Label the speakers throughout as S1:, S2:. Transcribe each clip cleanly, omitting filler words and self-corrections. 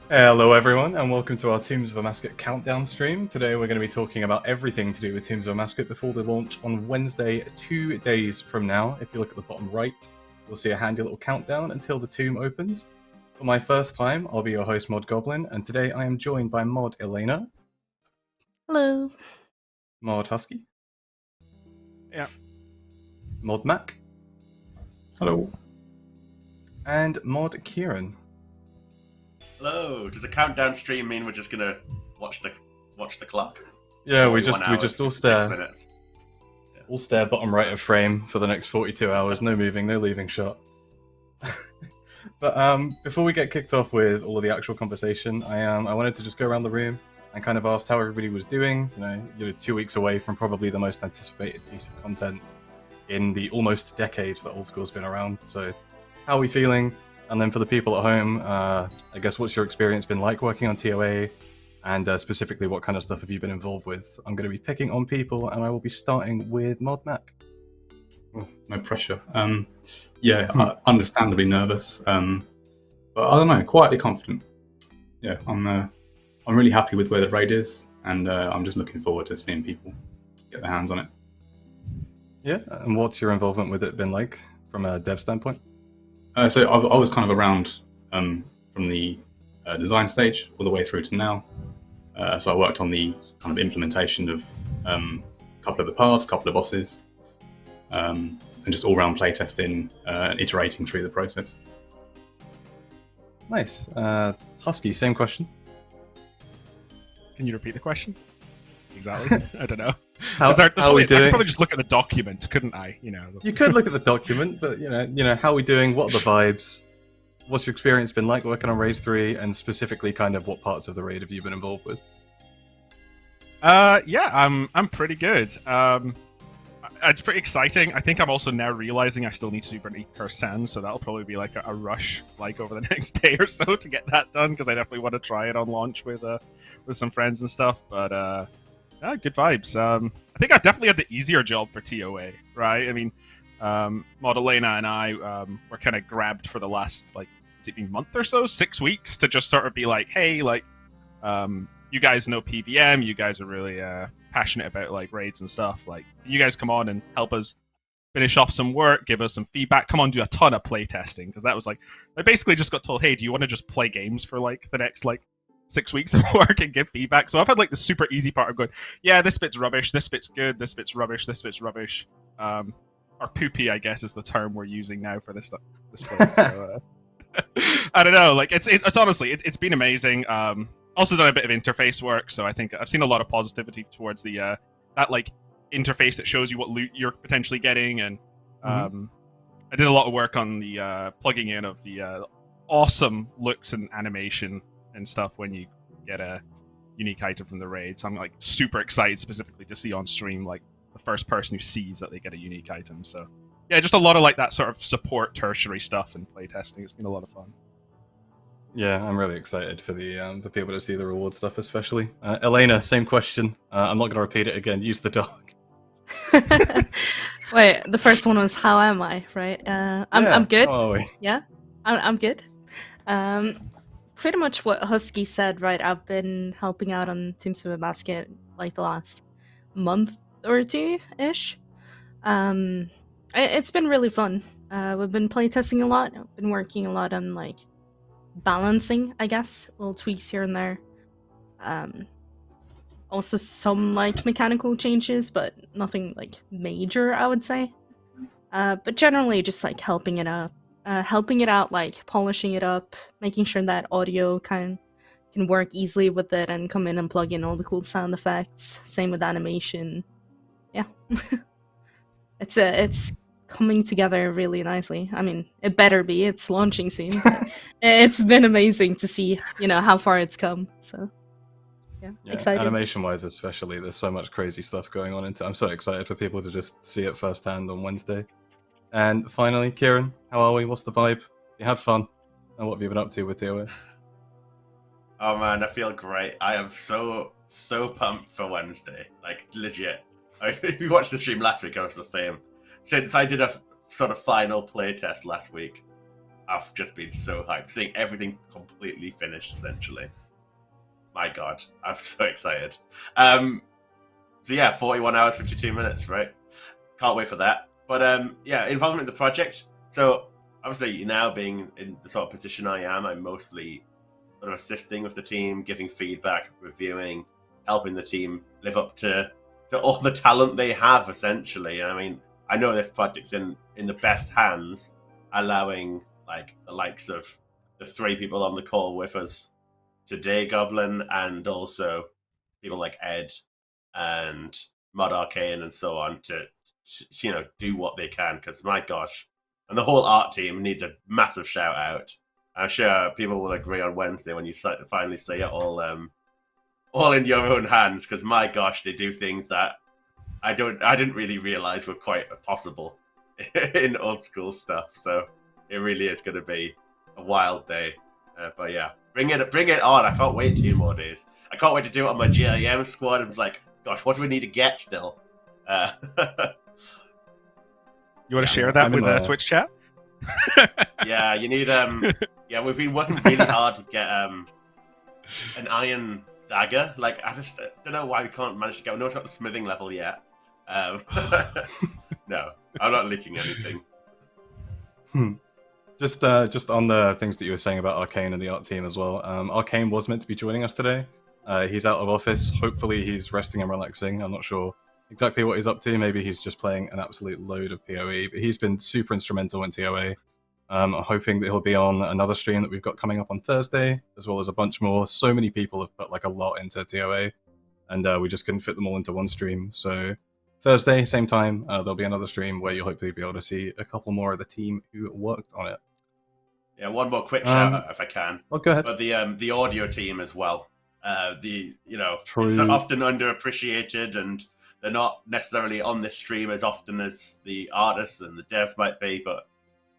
S1: Hello everyone, and welcome to our Tombs of Amascut countdown stream. Today we're going to be talking about everything to do with Tombs of Amascut before the launch on Wednesday, 2 days from now. If you look at the bottom right, you'll see a handy little countdown until the tomb opens. For my first time, I'll be your host, Mods Goblin, and today I am joined by Mod Elena.
S2: Hello.
S1: Mod Husky.
S3: Yeah.
S1: Mod Mack.
S4: Hello.
S1: And Mod Kieren.
S5: Hello. Does a countdown stream mean we're just gonna watch the clock?
S1: Yeah, we just all stare.
S5: Minutes.
S1: All stare bottom right of frame for the next 42 hours. No moving, no leaving shot. But before we get kicked off with all of the actual conversation, I wanted to just go around the room and kind of ask how everybody was doing. You're 2 weeks away from probably the most anticipated piece of content in the almost decade that Old School's been around. So, how are we feeling? And then for the people at home, I guess what's your experience been like working on TOA? And specifically, what kind of stuff have you been involved with? I'm going to be picking on people, and I will be starting with Mod Mack.
S4: Well, no pressure. Understandably nervous, but I don't know, quietly confident. Yeah, I'm really happy with where the raid is, and I'm just looking forward to seeing people get their hands on it.
S1: Yeah, and what's your involvement with it been like from a dev standpoint?
S4: So I was kind of around from the design stage all the way through to now. So I worked on the kind of implementation of a couple of the paths, a couple of bosses, and just all-round playtesting and iterating through the process.
S1: Nice. Husky, same question.
S3: Can you repeat the question? Exactly. I don't know.
S1: How are we doing?
S3: I could probably just look at the document, couldn't I?
S1: You could look at the document, but how are we doing? What are the vibes? What's your experience been like working on Raid 3, and specifically, kind of what parts of the raid have you been involved with?
S3: I'm pretty good. It's pretty exciting. I think I'm also now realizing I still need to do Beneath Cursed Sands, so that'll probably be like a rush, like over the next day or so to get that done, because I definitely want to try it on launch with some friends and stuff. But good vibes. I think I definitely had the easier job for TOA, right? I mean, Mod Elena and I were kind of grabbed for the last, has it been month or so, 6 weeks, to just sort of be like, hey, you guys know PVM, you guys are really passionate about raids and stuff. You guys come on and help us finish off some work, give us some feedback, come on, do a ton of play testing, because that was I basically just got told, hey, do you want to just play games for the next 6 weeks of work and give feedback? So I've had the super easy part of going, yeah, this bit's rubbish, this bit's good, this bit's rubbish, this bit's rubbish. Or poopy, I guess, is the term we're using now for this place. So, I don't know. It's honestly, it's been amazing. Also done a bit of interface work, so I think I've seen a lot of positivity towards the that interface that shows you what loot you're potentially getting, and I did a lot of work on the plugging in of the awesome looks and animation and stuff when you get a unique item from the raid. So I'm super excited specifically to see on stream the first person who sees that they get a unique item. So yeah, just a lot of that sort of support tertiary stuff and playtesting. It's been a lot of fun.
S1: Yeah, I'm really excited for the for people to see the reward stuff, especially. Elena, same question. I'm not going to repeat it again. Use the dog.
S2: Wait, the first one was how am I, right? I'm good.
S1: How are we?
S2: Yeah, I'm good. Pretty much what Husky said, right? I've been helping out on Tombs of Amascut the last month or two-ish. It's been really fun. We've been playtesting a lot. I've been working a lot on balancing, I guess, little tweaks here and there. Also some mechanical changes, but nothing major, I would say. But generally just helping it out, polishing it up, making sure that audio can work easily with it and come in and plug in all the cool sound effects. Same with animation. Yeah. It's coming together really nicely. I mean, it better be. It's launching soon. It's been amazing to see, how far it's come. So, yeah, excited.
S1: Animation-wise, especially, there's so much crazy stuff going on. I'm so excited for people to just see it firsthand on Wednesday. And finally, Kieren, how are we? What's the vibe? You had fun, and what have you been up to with TOA?
S5: Oh man, I feel great. I am so pumped for Wednesday. Legit. If you watched the stream last week, I was the same. Since I did a sort of final playtest last week, I've just been so hyped, seeing everything completely finished, essentially. My God, I'm so excited. So yeah, 41 hours, 52 minutes, right? Can't wait for that. But yeah, involvement in the project. So obviously now being in the sort of position I am, I'm mostly sort of assisting with the team, giving feedback, reviewing, helping the team live up to all the talent they have, essentially. And I mean, I know this project's in the best hands, allowing like the likes of the 3 people on the call with us today, Goblin, and also people like Ed and Mod Arcane and so on to do what they can, because my gosh. And the whole art team needs a massive shout out. I'm sure people will agree on Wednesday when you start to finally see it all in your own hands, because my gosh, they do things that I didn't really realize were quite possible in old school stuff. So it really is going to be a wild day. But yeah, bring it on. I can't wait 2 more days. I can't wait to do it on my GIM squad. And like, gosh, what do we need to get still?
S3: You want to share that with the Twitch chat?
S5: Yeah, you need yeah, we've been working really hard to get an iron dagger. Like, I just don't know why we can't manage to get. I know it's not the smithing level yet. No, I'm not leaking anything.
S1: Just on the things that you were saying about Arcane and the art team as well. Arcane was meant to be joining us today. He's out of office. Hopefully he's resting and relaxing. I'm not sure exactly what he's up to. Maybe he's just playing an absolute load of PoE, but he's been super instrumental in TOA. I'm hoping that he'll be on another stream that we've got coming up on Thursday, as well as a bunch more. So many people have put like a lot into TOA, and we just couldn't fit them all into one stream. So Thursday, same time, there'll be another stream where you'll hopefully be able to see a couple more of the team who worked on it.
S5: Yeah, one more quick shout out if I can.
S1: Oh, go ahead.
S5: But the audio team as well.
S1: True.
S5: It's often underappreciated, and they're not necessarily on this stream as often as the artists and the devs might be, but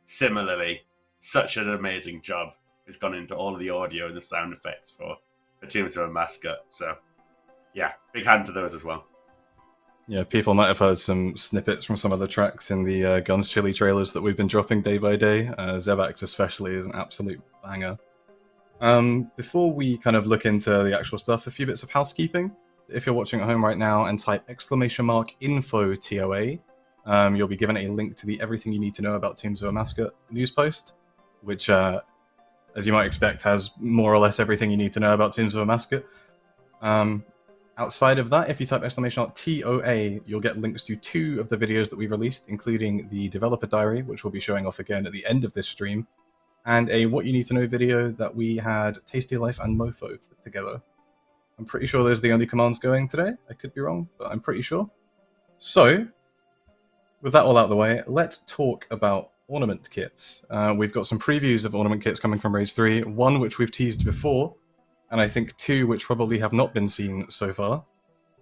S5: similarly, such an amazing job has gone into all of the audio and the sound effects for Tombs of Amascut. So, yeah, big hand to those as well.
S1: Yeah, people might have heard some snippets from some of the tracks in the Guns Chili trailers that we've been dropping day by day. Zebak's especially is an absolute banger. Before we kind of look into the actual stuff, a few bits of housekeeping. If you're watching at home right now and type !info TOA, you'll be given a link to the Everything You Need to Know About Tombs of Amascut news post, which, as you might expect, has more or less everything you need to know about Tombs of Amascut. Outside of that, if you type !TOA, you'll get links to 2 of the videos that we released, including the developer diary, which we'll be showing off again at the end of this stream, and a What You Need to Know video that we had Tasty Life and Mofo put together. I'm pretty sure those are the only commands going today. I could be wrong, but I'm pretty sure. So, with that all out of the way, let's talk about Ornament Kits. We've got some previews of Ornament Kits coming from Raids 3, 1 which we've teased before, and I think 2 which probably have not been seen so far.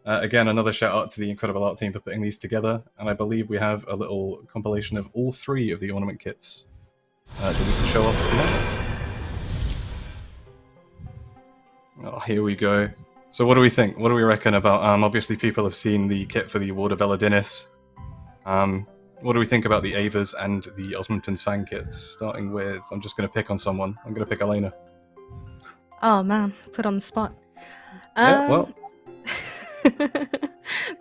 S1: Again, another shout out to the incredible art team for putting these together, and I believe we have a little compilation of all 3 of the Ornament Kits that we can show off now. Oh, here we go. So what do we think? What do we reckon about, obviously people have seen the kit for the Ward of Elidinis. What do we think about the Avas and the Osmumten's Fang kits? Starting with, I'm just going to pick on someone. I'm going to pick Elena.
S2: Oh man, put on the spot.
S1: Yeah, well.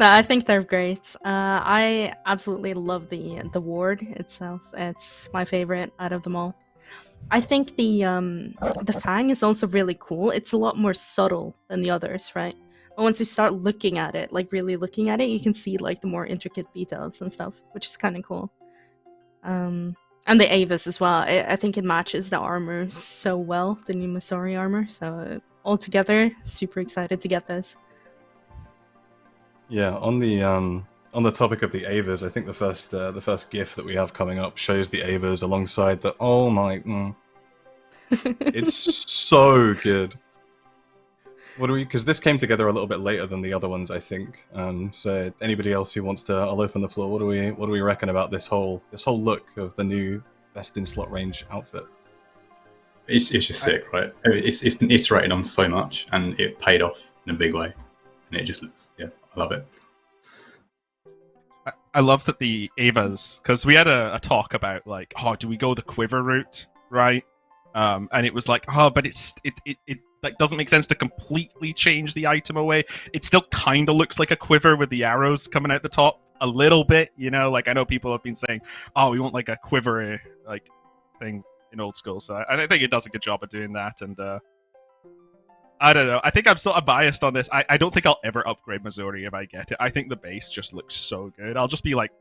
S2: No, I think they're great. I absolutely love the ward itself. It's my favorite out of them all. I think the Fang is also really cool. It's a lot more subtle than the others, right? But once you start looking at it, like really looking at it, you can see like the more intricate details and stuff, which is kind of cool. And the Avas as well. I think it matches the armor so well, the new Masori armor. So altogether, super excited to get this.
S1: Yeah, on the topic of the Avas, I think the first GIF that we have coming up shows the Avas alongside the. Oh my! It's so good. What do we? Because this came together a little bit later than the other ones, I think. So anybody else who wants to, I'll open the floor. What do we reckon about this whole look of the new best in slot range outfit?
S4: It's just sick, right? It's been iterated on so much, and it paid off in a big way, and it just looks, yeah, I love it.
S3: I love that the Avas, because we had a talk about like, oh, do we go the quiver route right? And it was like, oh, but it like doesn't make sense to completely change the item away. It still kind of looks like a quiver with the arrows coming out the top a little bit, you know. Like I know people have been saying, oh, we want like a quiver like thing in Old School. So I think it does a good job of doing that. And I don't know. I think I'm still biased on this. I don't think I'll ever upgrade Missouri if I get it. I think the base just looks so good. I'll just be like,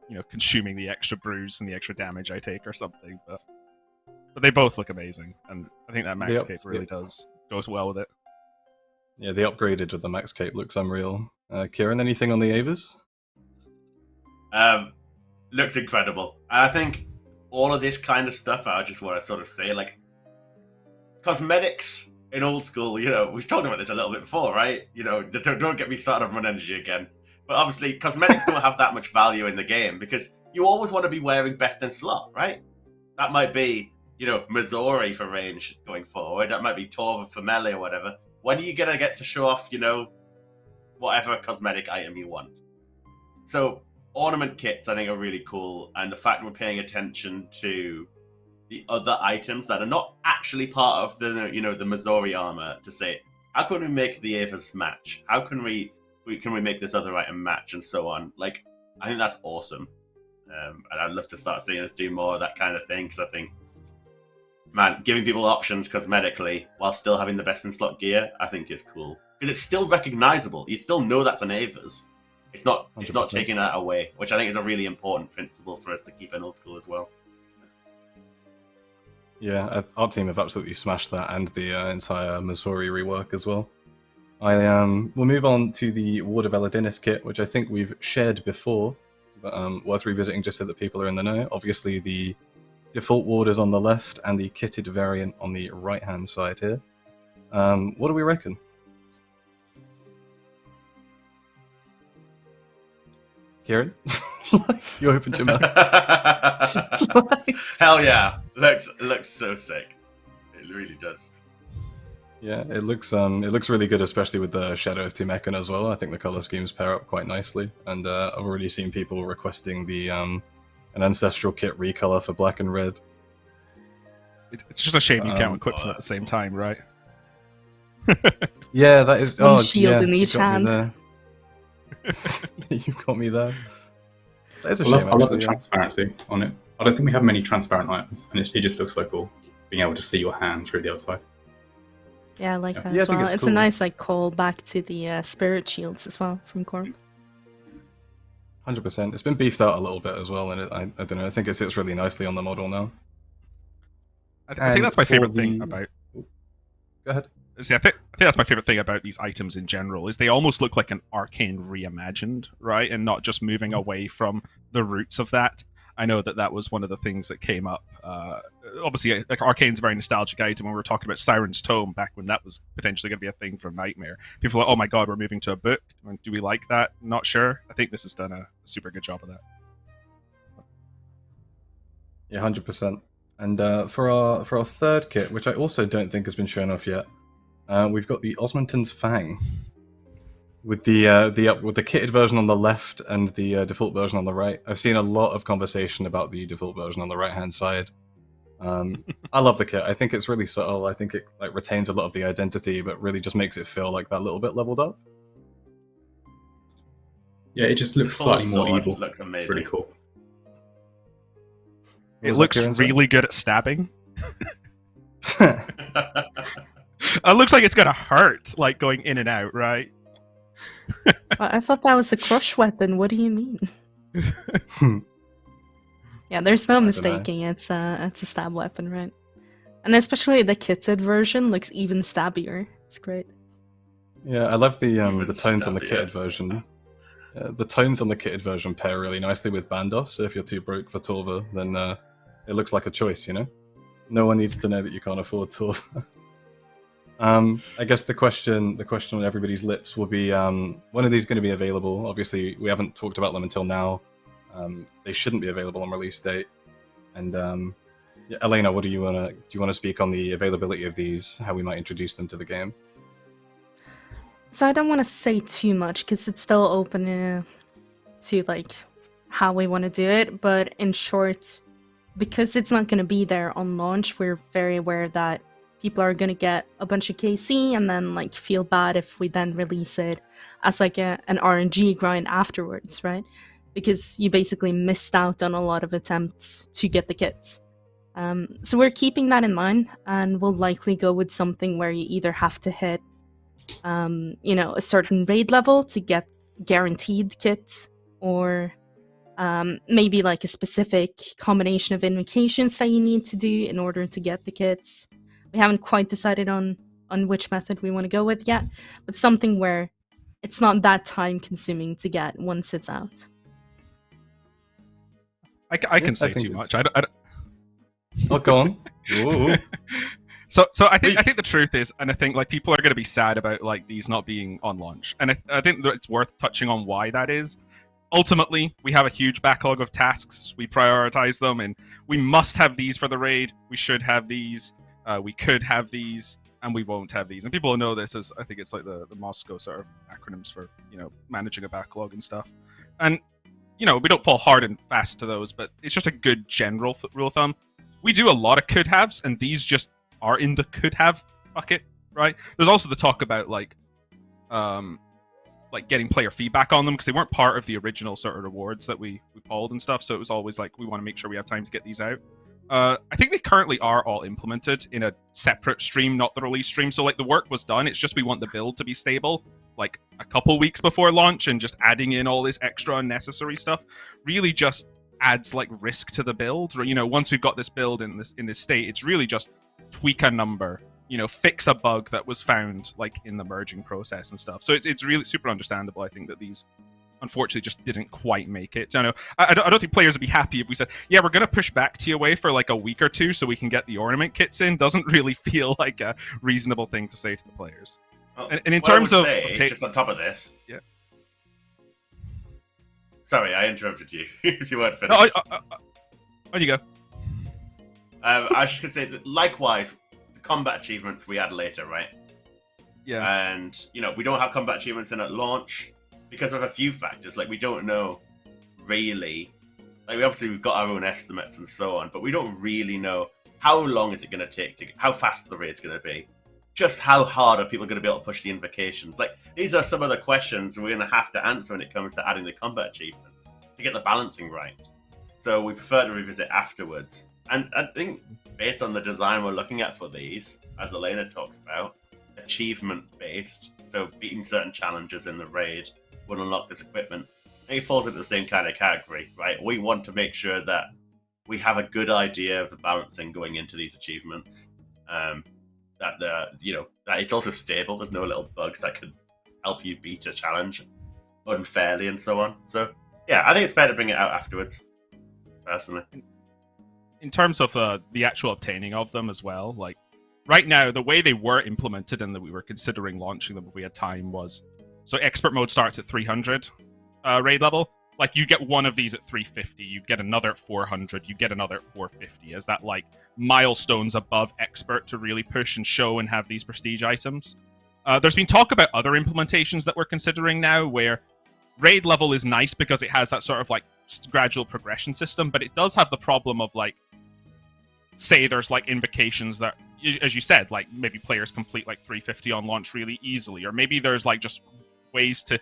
S3: you know, consuming the extra bruise and the extra damage I take or something. But they both look amazing, and I think that Max Cape really goes well with it.
S1: Yeah, the upgraded with the Max Cape looks unreal. Kieren, anything on the Avas?
S5: Looks incredible. I think all of this kind of stuff, I just want to sort of say, like, cosmetics in Old School, you know, we've talked about this a little bit before, right? You know, don't get me started on Run Energy again. But obviously, cosmetics don't have that much value in the game, because you always want to be wearing best in slot, right? That might be, you know, Missouri for range going forward. That might be Torva for melee or whatever. When are you going to get to show off, you know, whatever cosmetic item you want? So, ornament kits, I think, are really cool. And the fact we're paying attention to the other items that are not actually part of the, you know, the Missouri armor, to say, how can we make the Avas match? How can we make this other item match, and so on? Like, I think that's awesome. And I'd love to start seeing us do more of that kind of thing, because I think, man, giving people options cosmetically while still having the best in slot gear, I think is cool. Because it's still recognizable. You still know that's an Avas. It's not
S1: 100%.
S5: taking that away, which I think is a really important principle for us to keep in Old School as well.
S1: Yeah, our team have absolutely smashed that, and the entire Missouri rework as well. We'll move on to the Ward of Elidinis kit, which I think we've shared before, but worth revisiting just so that people are in the know. Obviously, the default ward is on the left, and the kitted variant on the right-hand side here. What do we reckon? Kieren? You opened your mouth.
S5: Hell yeah. Looks so sick. It really does.
S1: Yeah, it looks really good, especially with the Shadow of Tumekan as well. I think the color schemes pair up quite nicely, and I've already seen people requesting the an ancestral kit recolor for black and red.
S3: It's just a shame you can't equip them at the same time, right?
S1: Yeah, that is.
S2: One
S1: Oh,
S2: shield
S1: yeah,
S2: in each
S1: you got me
S2: hand.
S1: there. You've got me there. That is a
S4: I
S1: shame.
S4: love the
S1: Actually, yeah.
S4: transparency on it. I don't think we have many transparent items, and it just looks so cool being able to see your hand through the other side.
S2: Yeah, I like
S4: Yeah.
S2: that
S1: Yeah, I
S2: as
S1: think
S2: well.
S1: it's
S2: It's
S1: cool.
S2: a nice like call back to the spirit shields as well from Corp.
S1: 100%. It's been beefed out a little bit as well, and I don't know. I think it sits really nicely on the model now.
S3: I think
S1: And
S3: that's my
S1: for
S3: favorite
S1: the-
S3: thing about.
S1: Go ahead.
S3: See, I think that's my favorite thing about these items in general, is they almost look like an Arcane reimagined, right? And not just moving away from the roots of that. I know that was one of the things that came up. Obviously, like Arcane's a very nostalgic item. When we were talking about Siren's Tome back when that was potentially going to be a thing from Nightmare, people were like, "Oh my god, we're moving to a book. Do we like that? Not sure." I think this has done a super good job of that.
S1: Yeah, 100%. And for our third kit, which I also don't think has been shown off yet, we've got the Osmumten's Fang, with the kitted version on the left and the default version on the right. I've seen a lot of conversation about the default version on the right-hand side. I love the kit. I think it's really subtle. I think it like retains a lot of the identity, but really just makes it feel like that little bit leveled up.
S4: Yeah, it just looks
S5: The full
S4: slightly more
S5: sword
S4: evil.
S5: looks amazing.
S4: Really cool.
S3: It
S1: Was that
S3: looks
S1: Kieran's
S3: really good at stabbing. It looks like it's gonna hurt, like going in and out, right?
S2: I thought that was a crush weapon. What do you mean? Yeah, there's no
S1: dunno.
S2: mistaking. It's a stab weapon, right? And especially the kitted version looks even stabbier. It's great.
S1: Yeah, I love the
S5: Even
S1: tones on the
S5: stubbier.
S1: kitted version. The tones on the kitted version pair really nicely with Bandos, so if you're too broke for Torva, then it looks like a choice, you know? No one needs to know that you can't afford Torva. I guess the question on everybody's lips will be, when are these going to be available? Obviously, we haven't talked about them until now. They shouldn't be available on release date. And yeah, Elena, do you want to speak on the availability of these, how we might introduce them to the game?
S2: So I don't want to say too much because it's still open to like how we want to do it. But in short, because it's not going to be there on launch, we're very aware that people are going to get a bunch of KC and then like feel bad if we then release it as like an RNG grind afterwards, right? Because you basically missed out on a lot of attempts to get the kits. So we're keeping that in mind, and we'll likely go with something where you either have to hit, you know, a certain raid level to get guaranteed kits, or maybe like a specific combination of invocations that you need to do in order to get the kits. We haven't quite decided on which method we want to go with yet, but something where it's not that time consuming to get once it's out.
S3: I can say too much. I don't...
S1: Oh, go on. Ooh.
S3: So I think the truth is, and I think like people are going to be sad about like these not being on launch, and I think that it's worth touching on why that is. Ultimately, we have a huge backlog of tasks. We prioritize them, and we must have these for the raid. We should have these. We could have these, and we won't have these. And people know this as, I think it's like the Moscow sort of acronyms for, you know, managing a backlog and stuff. And, you know, we don't fall hard and fast to those, but it's just a good general rule of thumb. We do a lot of could haves, and these just are in the could have bucket, right? There's also the talk about like getting player feedback on them, because they weren't part of the original sort of rewards that we pulled and stuff. So it was always like, we want to make sure we have time to get these out. I think they currently are all implemented in a separate stream, not the release stream. So like the work was done. It's just we want the build to be stable, like a couple weeks before launch, and just adding in all this extra unnecessary stuff really just adds like risk to the build. Or, you know, once we've got this build in this state, it's really just tweak a number, you know, fix a bug that was found like in the merging process and stuff. So it's really super understandable, I think, that these unfortunately just didn't quite make it. I know I don't think players would be happy if we said, yeah, we're going to push back TOA for like a week or two so we can get the ornament kits in. Doesn't really feel like a reasonable thing to say to the players.
S5: Well,
S3: and in terms of
S5: just on top of this,
S3: yeah.
S5: Sorry, I interrupted you. If you weren't finished.
S3: No, on you go.
S5: I was just gonna say that likewise, the combat achievements we add later, right?
S3: Yeah.
S5: And you know, we don't have combat achievements in at launch because of a few factors. Like, we don't know really. Like, we've got our own estimates and so on, but we don't really know how long is it going to take how fast the raid's going to be. Just how hard are people going to be able to push the invocations? Like, these are some of the questions we're going to have to answer when it comes to adding the combat achievements to get the balancing right. So we prefer to revisit afterwards. And I think based on the design we're looking at for these, as Elena talks about, achievement-based, so beating certain challenges in the raid will unlock this equipment. I think it falls into the same kind of category, right? We want to make sure that we have a good idea of the balancing going into these achievements. That it's also stable. There's no little bugs that could help you beat a challenge unfairly and so on. So yeah, I think it's fair to bring it out afterwards, personally.
S3: In terms of the actual obtaining of them as well, like right now, the way they were implemented and that we were considering launching them if we had time was, so expert mode starts at 300 raid level. Like, you get one of these at 350, you get another at 400, you get another at 450. As that like milestones above expert to really push and show and have these prestige items. There's been talk about other implementations that we're considering now, where raid level is nice because it has that sort of like gradual progression system, but it does have the problem of like, say there's like invocations that, as you said, like maybe players complete like 350 on launch really easily, or maybe there's like just ways to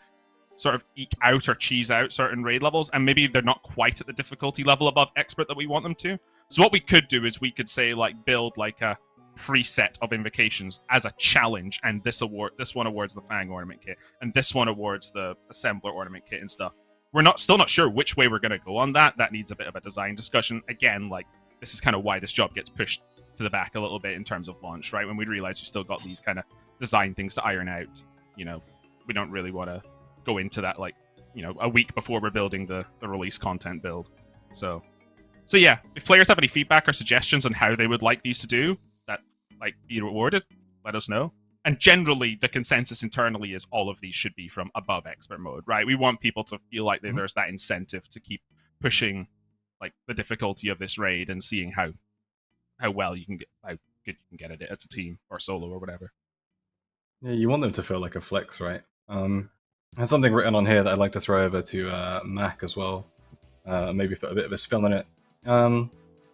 S3: sort of eke out or cheese out certain raid levels, and maybe they're not quite at the difficulty level above expert that we want them to. So what we could do is we could say like build like a preset of invocations as a challenge, and this one awards the Fang Ornament Kit, and this one awards the Assembler Ornament Kit and stuff. We're still not sure which way we're going to go on that. That needs a bit of a design discussion. Again, like, this is kind of why this job gets pushed to the back a little bit in terms of launch, right? When we realize we've still got these kind of design things to iron out, you know, we don't really want to go into that, like, you know, a week before we're building the release content build. So yeah, if players have any feedback or suggestions on how they would like these to do, that, like, be rewarded, let us know. And generally, the consensus internally is all of these should be from above expert mode, right? We want people to feel like there's that incentive to keep pushing, like, the difficulty of this raid and seeing how well you can get, how good you can get at it as a team or solo or whatever.
S1: Yeah, you want them to feel like a flex, right? There's something written on here that I'd like to throw over to Mack as well. Maybe put a bit of a spin on it.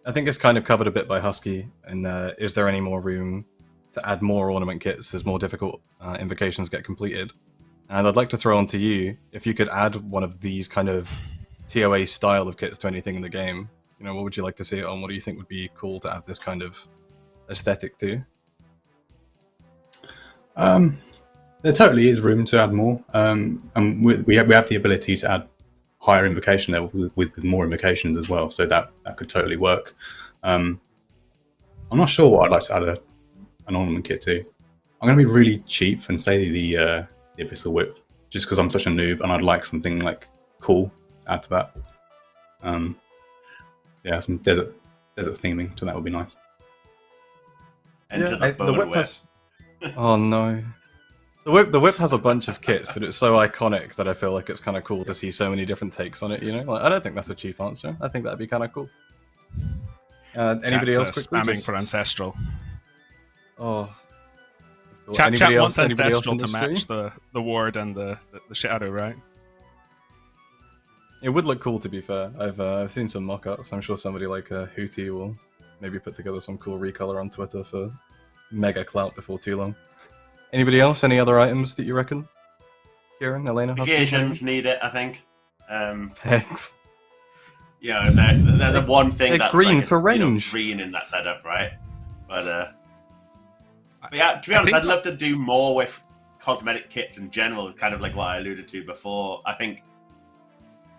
S1: I think it's kind of covered a bit by Husky. And is there any more room to add more ornament kits as more difficult invocations get completed? And I'd like to throw on to you, if you could add one of these kind of TOA style of kits to anything in the game, you know, what would you like to see it on? What do you think would be cool to add this kind of aesthetic to?
S4: There totally is room to add more, and we have the ability to add higher invocation levels with more invocations as well, so that could totally work. I'm not sure what I'd like to add an ornament kit to. I'm going to be really cheap and say the Abyssal Whip, just because I'm such a noob and I'd like something like cool to add to that. Yeah, some desert theming to that would be nice.
S5: Enter
S1: Yeah,
S5: the
S1: whip has... Oh no. The whip has a bunch of kits, but it's so iconic that I feel like it's kind of cool to see so many different takes on it, you know? Like, I don't think that's a cheap answer. I think that'd be kind of cool. Anybody else quickly?
S3: Spamming for Ancestral.
S1: Oh. Cool.
S3: Chat
S1: Anybody
S3: wants
S1: else? Anybody else
S3: Ancestral
S1: in the
S3: to match
S1: stream?
S3: the ward and the shadow, right?
S1: It would look cool, to be fair. I've seen some mock-ups. I'm sure somebody like Hootie will maybe put together some cool recolor on Twitter for mega clout before too long. Anybody else? Any other items that you reckon? Kieren, Elena, Husky?
S5: Occasions need it, I think.
S1: Thanks.
S5: You know, they're the one thing
S1: They're
S5: that's
S1: green
S5: like,
S1: for
S5: you know,
S1: range.
S5: green in that setup, right? But yeah, to be honest, I'd love to do more with cosmetic kits in general, kind of like what I alluded to before. I think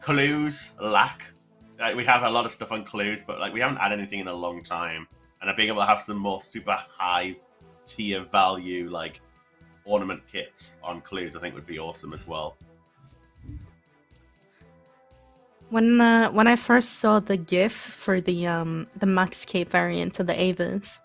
S5: clues lack. Like, we have a lot of stuff on clues, but like we haven't had anything in a long time. And being able to have some more super high tier value, like ornament kits on clues, I think would be awesome as well.
S2: When I first saw the GIF for the Max Cape variant of the Avas,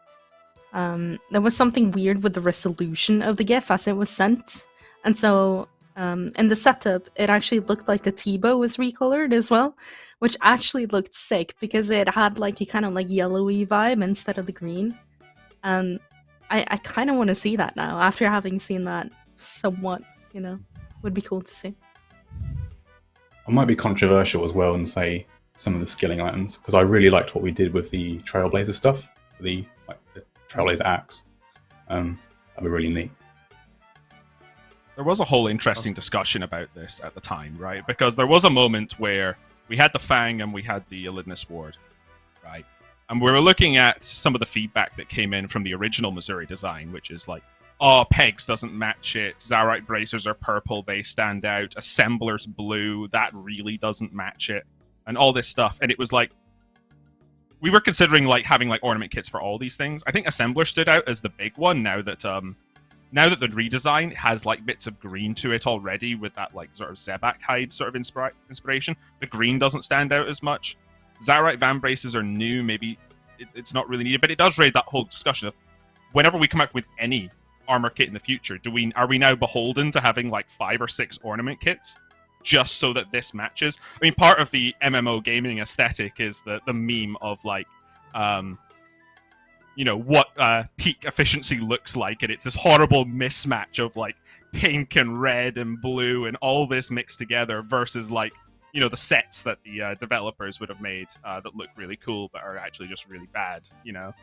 S2: there was something weird with the resolution of the GIF as it was sent, and so in the setup, it actually looked like the T-bow was recolored as well, which actually looked sick because it had like a kind of like yellowy vibe instead of the green, and I kind of want to see that now after having seen that somewhat, you know, would be cool to see.
S4: I might be controversial as well and say some of the skilling items, because I really liked what we did with the Trailblazer stuff, the Trailblazer axe. That'd be really neat.
S3: There was a whole interesting discussion about this at the time, right? Because there was a moment where we had the Fang and we had the Elidinis ward, right? And we were looking at some of the feedback that came in from the original Missouri design, which is like, oh, Pegs doesn't match it, Zarite Bracers are purple, they stand out, Assembler's blue, that really doesn't match it, and all this stuff. And it was like, we were considering like having like ornament kits for all these things. I think Assembler stood out as the big one now that the redesign has like bits of green to it already with that like sort of Zebak hide sort of inspiration. The green doesn't stand out as much. Zarite Van Braces are new, maybe it's not really needed, but it does raise that whole discussion of whenever we come out with any armor kit in the future, are we now beholden to having like 5 or 6 ornament kits just so that this matches? I mean, part of the MMO gaming aesthetic is the meme of like you know, what peak efficiency looks like, and it's this horrible mismatch of like pink and red and blue and all this mixed together versus like, you know, the sets that the developers would have made that look really cool but are actually just really bad, you know.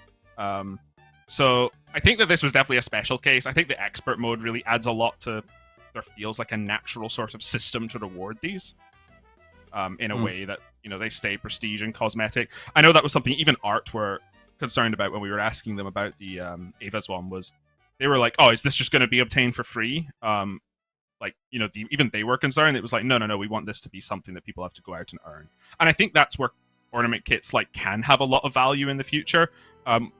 S3: So I think that this was definitely a special case. I think the expert mode really adds a lot to, there feels like a natural sort of system to reward these in a way that, you know, they stay prestige and cosmetic. I know that was something even Art were concerned about when we were asking them about the Ava's one, was they were like, oh, is this just going to be obtained for free? Like, you know, even they were concerned. It was like, no, we want this to be something that people have to go out and earn. And I think that's where ornament kits like can have a lot of value in the future.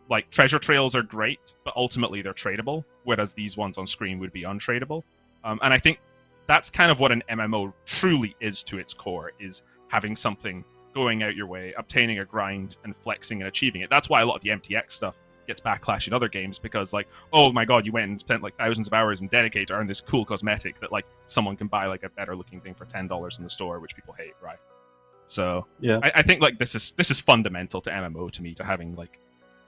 S3: Like treasure trails are great, but ultimately they're tradable, whereas these ones on screen would be untradable. And I think that's kind of what an MMO truly is to its core, is having something, going out your way, obtaining a grind, and flexing and achieving it. That's why a lot of the MTX stuff gets backlash in other games, because like, oh my god, you went and spent like thousands of hours in Dedicate to earn this cool cosmetic that like someone can buy like a better looking thing for $10 in the store, which people hate, right? So yeah, I think like this is fundamental to MMO to me, to having like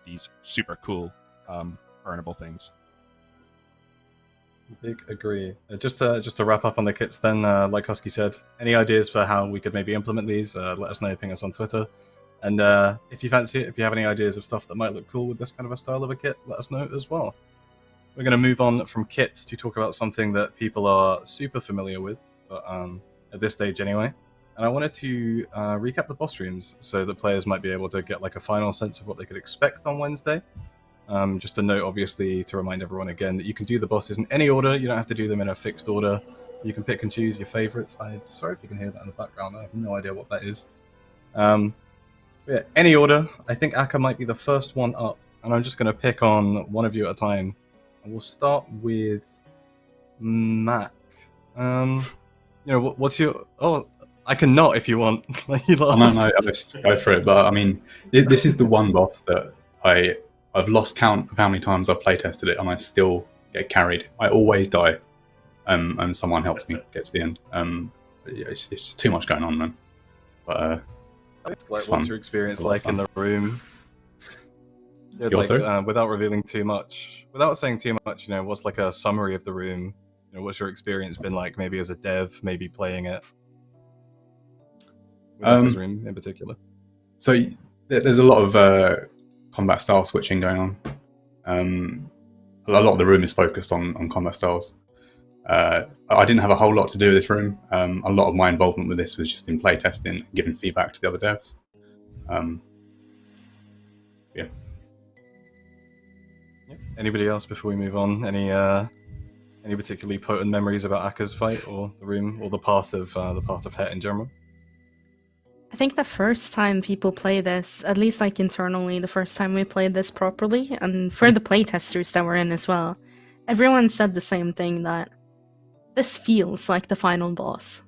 S3: these super cool earnable things.
S1: Big agree. Just to wrap up on the kits then, like Husky said, any ideas for how we could maybe implement these, let us know, ping us on Twitter. And if you fancy it, if you have any ideas of stuff that might look cool with this kind of a style of a kit, let us know as well. We're going to move on from kits to talk about something that people are super familiar with, but at this stage anyway. And I wanted to recap the boss rooms so that players might be able to get like a final sense of what they could expect on Wednesday. Just a note, obviously, to remind everyone again that you can do the bosses in any order. You don't have to do them in a fixed order. You can pick and choose your favorites. I'm sorry if you can hear that in the background. I have no idea what that is. Yeah, any order. I think Akkha might be the first one up, and I'm just going to pick on one of you at a time. And we'll start with Mack. You know, what's your... Oh, I can not if you want. You
S4: no, I'll just go for it. But I mean, this is the one boss that I've lost count of how many times I've playtested it, and I still get carried. I always die, and someone helps me get to the end. Yeah, it's just too much going on, man. But
S1: what's your experience like in the room? Yeah, without revealing too much, without saying too much, you know, what's like a summary of the room? You know, what's your experience been like? Maybe as a dev, maybe playing it. This room in particular.
S4: So there's a lot of combat style switching going on. A lot of the room is focused on combat styles. I didn't have a whole lot to do with this room. A lot of my involvement with this was just in playtesting and giving feedback to the other devs. Yeah.
S1: Anybody else before we move on? Any particularly potent memories about Akkha's fight, or the room, or the path of Het in general?
S2: I think the first time people play this, at least like internally, the first time we played this properly, and for the playtesters that were in as well, everyone said the same thing, that this feels like the final boss.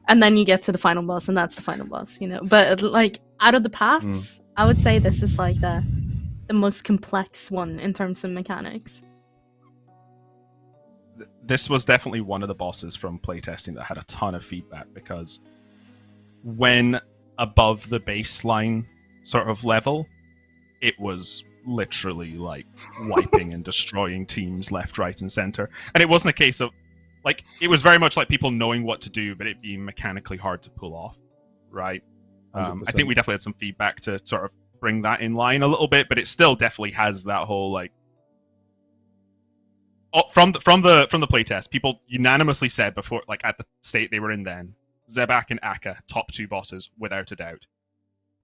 S2: And then you get to the final boss, and that's the final boss, you know. But like out of the paths, I would say this is like the most complex one in terms of mechanics.
S3: This was definitely one of the bosses from playtesting that had a ton of feedback, because when above the baseline sort of level, it was literally like wiping and destroying teams left, right, and center. And it wasn't a case of, like, it was very much like people knowing what to do, but it being mechanically hard to pull off, right? I think we definitely had some feedback to sort of bring that in line a little bit, but it still definitely has that whole, like, from the playtest, people unanimously said before, like at the state they were in then, Zebak and Akkha, top two bosses without a doubt.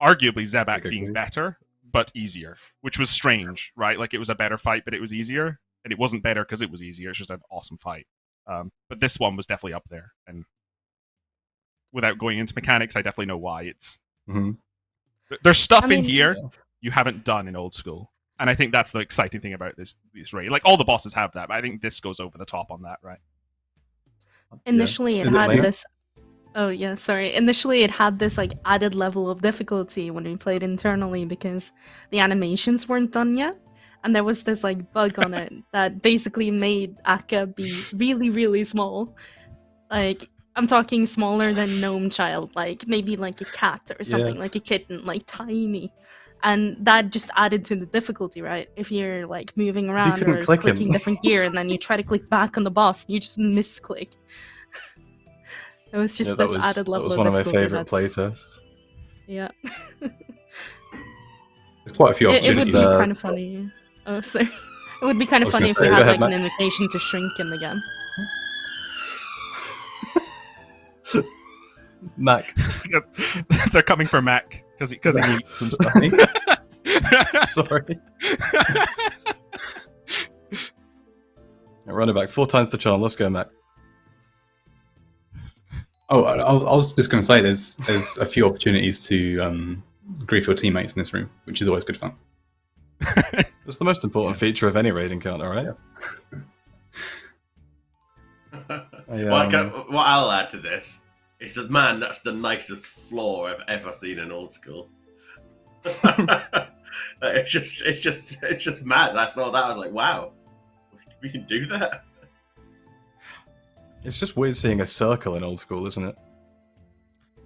S3: Arguably Zebak being better, but easier, which was strange, right? Like, it was a better fight, but it was easier, and it wasn't better because it was easier. It's just an awesome fight. But this one was definitely up there, and without going into mechanics, I definitely know why. It's there's stuff in here you haven't done in Old School. And I think that's the exciting thing about this raid. Like, all the bosses have that, but I think this goes over the top on that, right?
S2: Initially, it had this... Oh, yeah, sorry. Initially, it had this, like, added level of difficulty when we played internally because the animations weren't done yet. And there was this, like, bug on it that basically made Akkha be really, really small. Like, I'm talking smaller than Gnome Child. Like, maybe, like, a cat or something. Like a kitten. Like, tiny. And that just added to the difficulty, right? If you're, like, moving around or clicking different gear and then you try to click back on the boss, you just misclick. It was just this added level of difficulty. That was one of my
S1: favorite playtests.
S2: Yeah.
S4: There's quite a few opportunities.
S2: It would be kind of funny. Oh, sorry. It would be kind of funny if we had like an invitation to shrink him again.
S1: Mack.
S3: They're coming for Mack because he needs some stuff.
S1: Sorry. Run it back 4 times the charm. Let's go, Mack.
S4: Oh, I was just going to say there's a few opportunities to grief your teammates in this room, which is always good fun.
S1: It's the most important feature of any raid encounter, right?
S5: What I'll add to this is that, man, that's the nicest floor I've ever seen in Old School. It's just mad. I saw that, I was like, wow, we can do that.
S1: It's just weird seeing a circle in Old School, isn't it?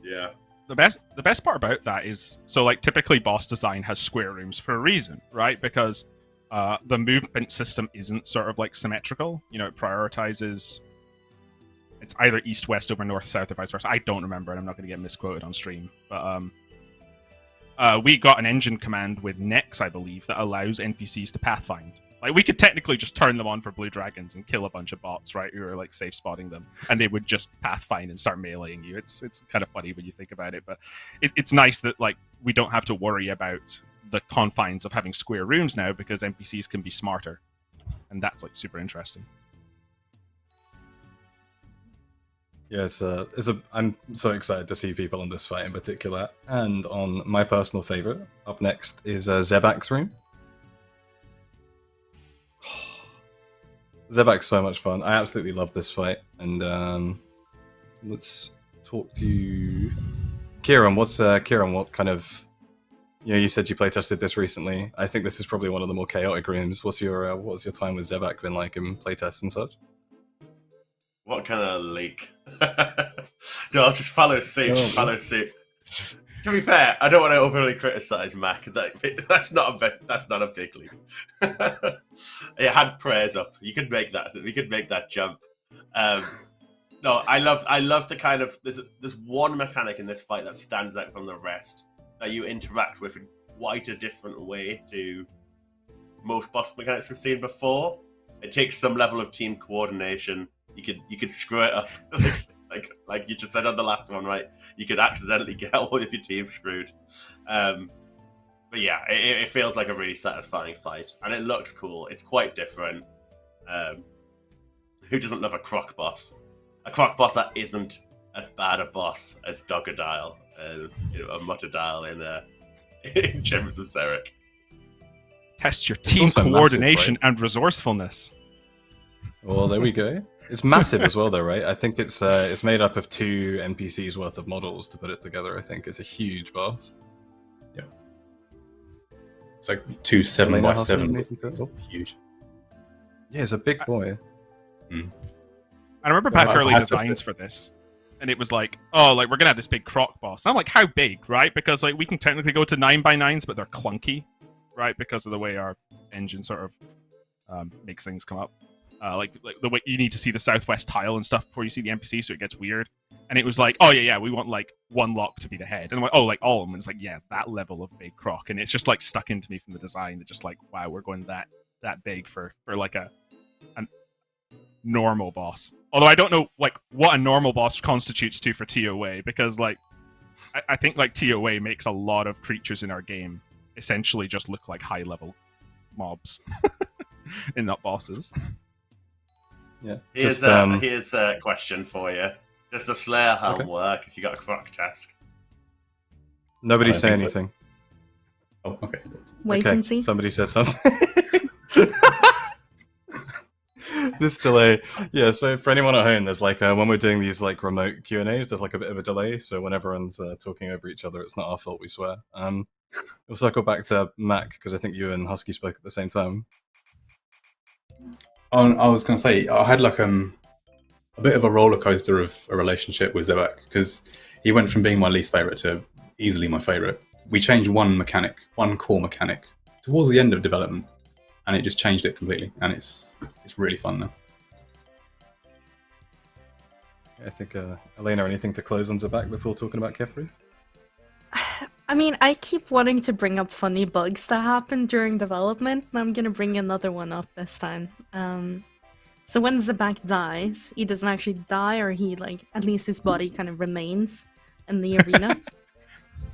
S5: Yeah.
S3: The best part about that is, so like typically boss design has square rooms for a reason, right? Because the movement system isn't sort of like symmetrical. You know, it prioritizes. It's either east, west over north, south, or vice versa. I don't remember, and I'm not going to get misquoted on stream. But we got an engine command with Nex, I believe, that allows NPCs to pathfind. Like, we could technically just turn them on for blue dragons and kill a bunch of bots, right, who are like safe spotting them, and they would just pathfind and start meleeing you. It's kind of funny when you think about it, but it's nice that like we don't have to worry about the confines of having square runes now, because NPCs can be smarter, and that's like super interesting.
S1: Yeah, I'm so excited to see people in this fight in particular. And on my personal favorite, up next is Zebak's rune. Zebak's so much fun. I absolutely love this fight. And let's talk to Kieren. What kind of... you said you playtested this recently. I think this is probably one of the more chaotic rooms. What's your time with Zebak been like in playtests and such?
S5: What kind of leak? No, I'll just follow suit. Follow suit. To be fair, I don't want to overly criticize Mack. That's not a big leap. It had prayers up. You could make that. We could make that jump. No, I love the kind of there's one mechanic in this fight that stands out from the rest that you interact with in quite a different way to most boss mechanics we've seen before. It takes some level of team coordination. You could screw it up, like you just said on the last one, right? You could accidentally get all of your team screwed. But yeah, it feels like a really satisfying fight, and it looks cool. It's quite different. Who doesn't love a croc boss? A croc boss that isn't as bad a boss as Doggodile, a Mutterdile in Gems of Zerek.
S3: Test your team coordination massive, right? And resourcefulness.
S1: Well, there we go. It's massive as well, though, right? I think it's made up of 2 NPCs worth of models to put it together. I think it's a huge boss.
S4: Yeah, it's like 2 7x7. Huge.
S1: Yeah, it's a big boy.
S3: I remember back early designs for this, and it was like, oh, like we're gonna have this big croc boss. And I'm like, how big, right? Because like we can technically go to 9x9s, but they're clunky, right? Because of the way our engine sort of makes things come up. Like the way you need to see the southwest tile and stuff before you see the NPC, so it gets weird. And it was like, oh yeah, we want like 1 lock to be the head, and I'm like, oh, like all of them. And it's like, yeah, that level of big croc, and it's just like stuck into me from the design. That just like, wow, we're going that big for like a normal boss. Although I don't know like what a normal boss constitutes to for TOA, because like I think like TOA makes a lot of creatures in our game essentially just look like high level mobs and not bosses.
S1: Yeah.
S5: Here's a question for you. Does the Slayer helm work if you got a croc task?
S1: Nobody say anything.
S4: So. Oh, okay.
S2: Wait and see.
S1: Somebody said something. This delay. Yeah, so for anyone at home, there's like when we're doing these like remote Q&As, there's like a bit of a delay. So when everyone's talking over each other, it's not our fault, we swear. We'll circle back to Mack because I think you and Husky spoke at the same time.
S4: I was going to say, I had like a bit of a roller coaster of a relationship with Zebak, because he went from being my least favourite to easily my favourite. We changed one core mechanic, towards the end of development, and it just changed it completely, and it's really fun now.
S1: I think, Elena, anything to close on Zebak before talking about Kephri?
S2: I mean, I keep wanting to bring up funny bugs that happened during development, and I'm gonna bring another one up this time. So when Zebak dies, he doesn't actually die, or he, like, at least his body kind of remains in the arena.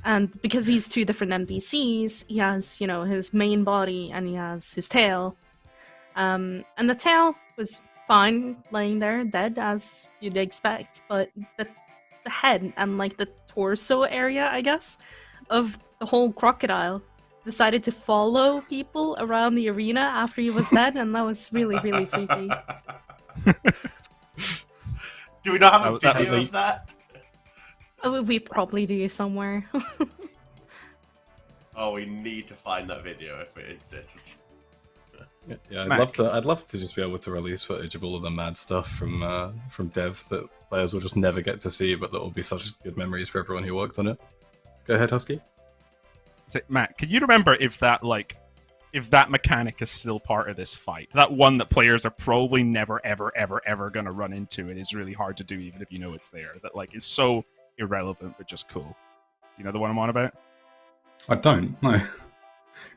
S2: And because he's 2 different NPCs, he has, his main body and he has his tail. And the tail was fine laying there, dead, as you'd expect, but the head and, like, the torso area, I guess, of the whole crocodile decided to follow people around the arena after he was dead, and that was really, really freaky.
S5: Do we not have a video of that?
S2: Oh, we probably do somewhere.
S5: Oh, we need to find that video if it exists.
S1: Yeah, I'd love to just be able to release footage of all of the mad stuff from dev that players will just never get to see, but that will be such good memories for everyone who worked on it. Go ahead, Husky.
S3: So, Matt, can you remember if that mechanic is still part of this fight? That one that players are probably never, ever, ever, ever going to run into, and is really hard to do even if you know it's there. That like is so irrelevant but just cool. Do you know the one I'm on about?
S4: I don't. No.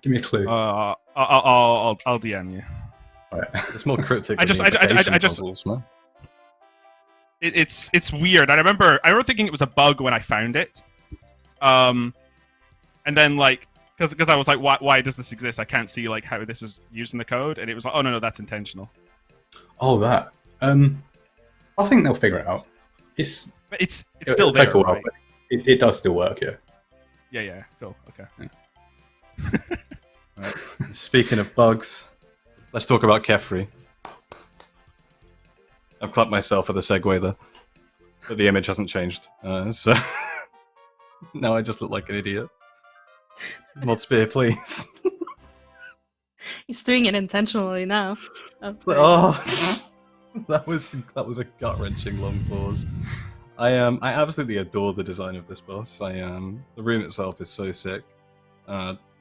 S4: Give me a clue.
S3: I'll DM you.
S4: Right.
S1: It's more cryptic.
S3: I
S1: than
S3: just-
S1: the
S3: I
S1: invocation
S3: just-
S1: puzzles, man.
S3: It's weird. I remember thinking it was a bug when I found it, and then like because I was like, why does this exist? I can't see like how this is using the code, and it was like, oh no, that's intentional.
S4: Oh, that. I think they'll figure it out. It's
S3: Still
S4: it'll take
S3: there,
S4: a while,
S3: right?
S4: but it does still work. Yeah.
S3: Yeah, cool, okay.
S1: Right. Speaking of bugs, let's talk about Kephri. I've clapped myself for the segue there, but the image hasn't changed, so now I just look like an idiot. Mod Spear, please.
S2: He's doing it intentionally now.
S1: Oh, that was a gut wrenching long pause. I absolutely adore the design of this boss. The room itself is so sick.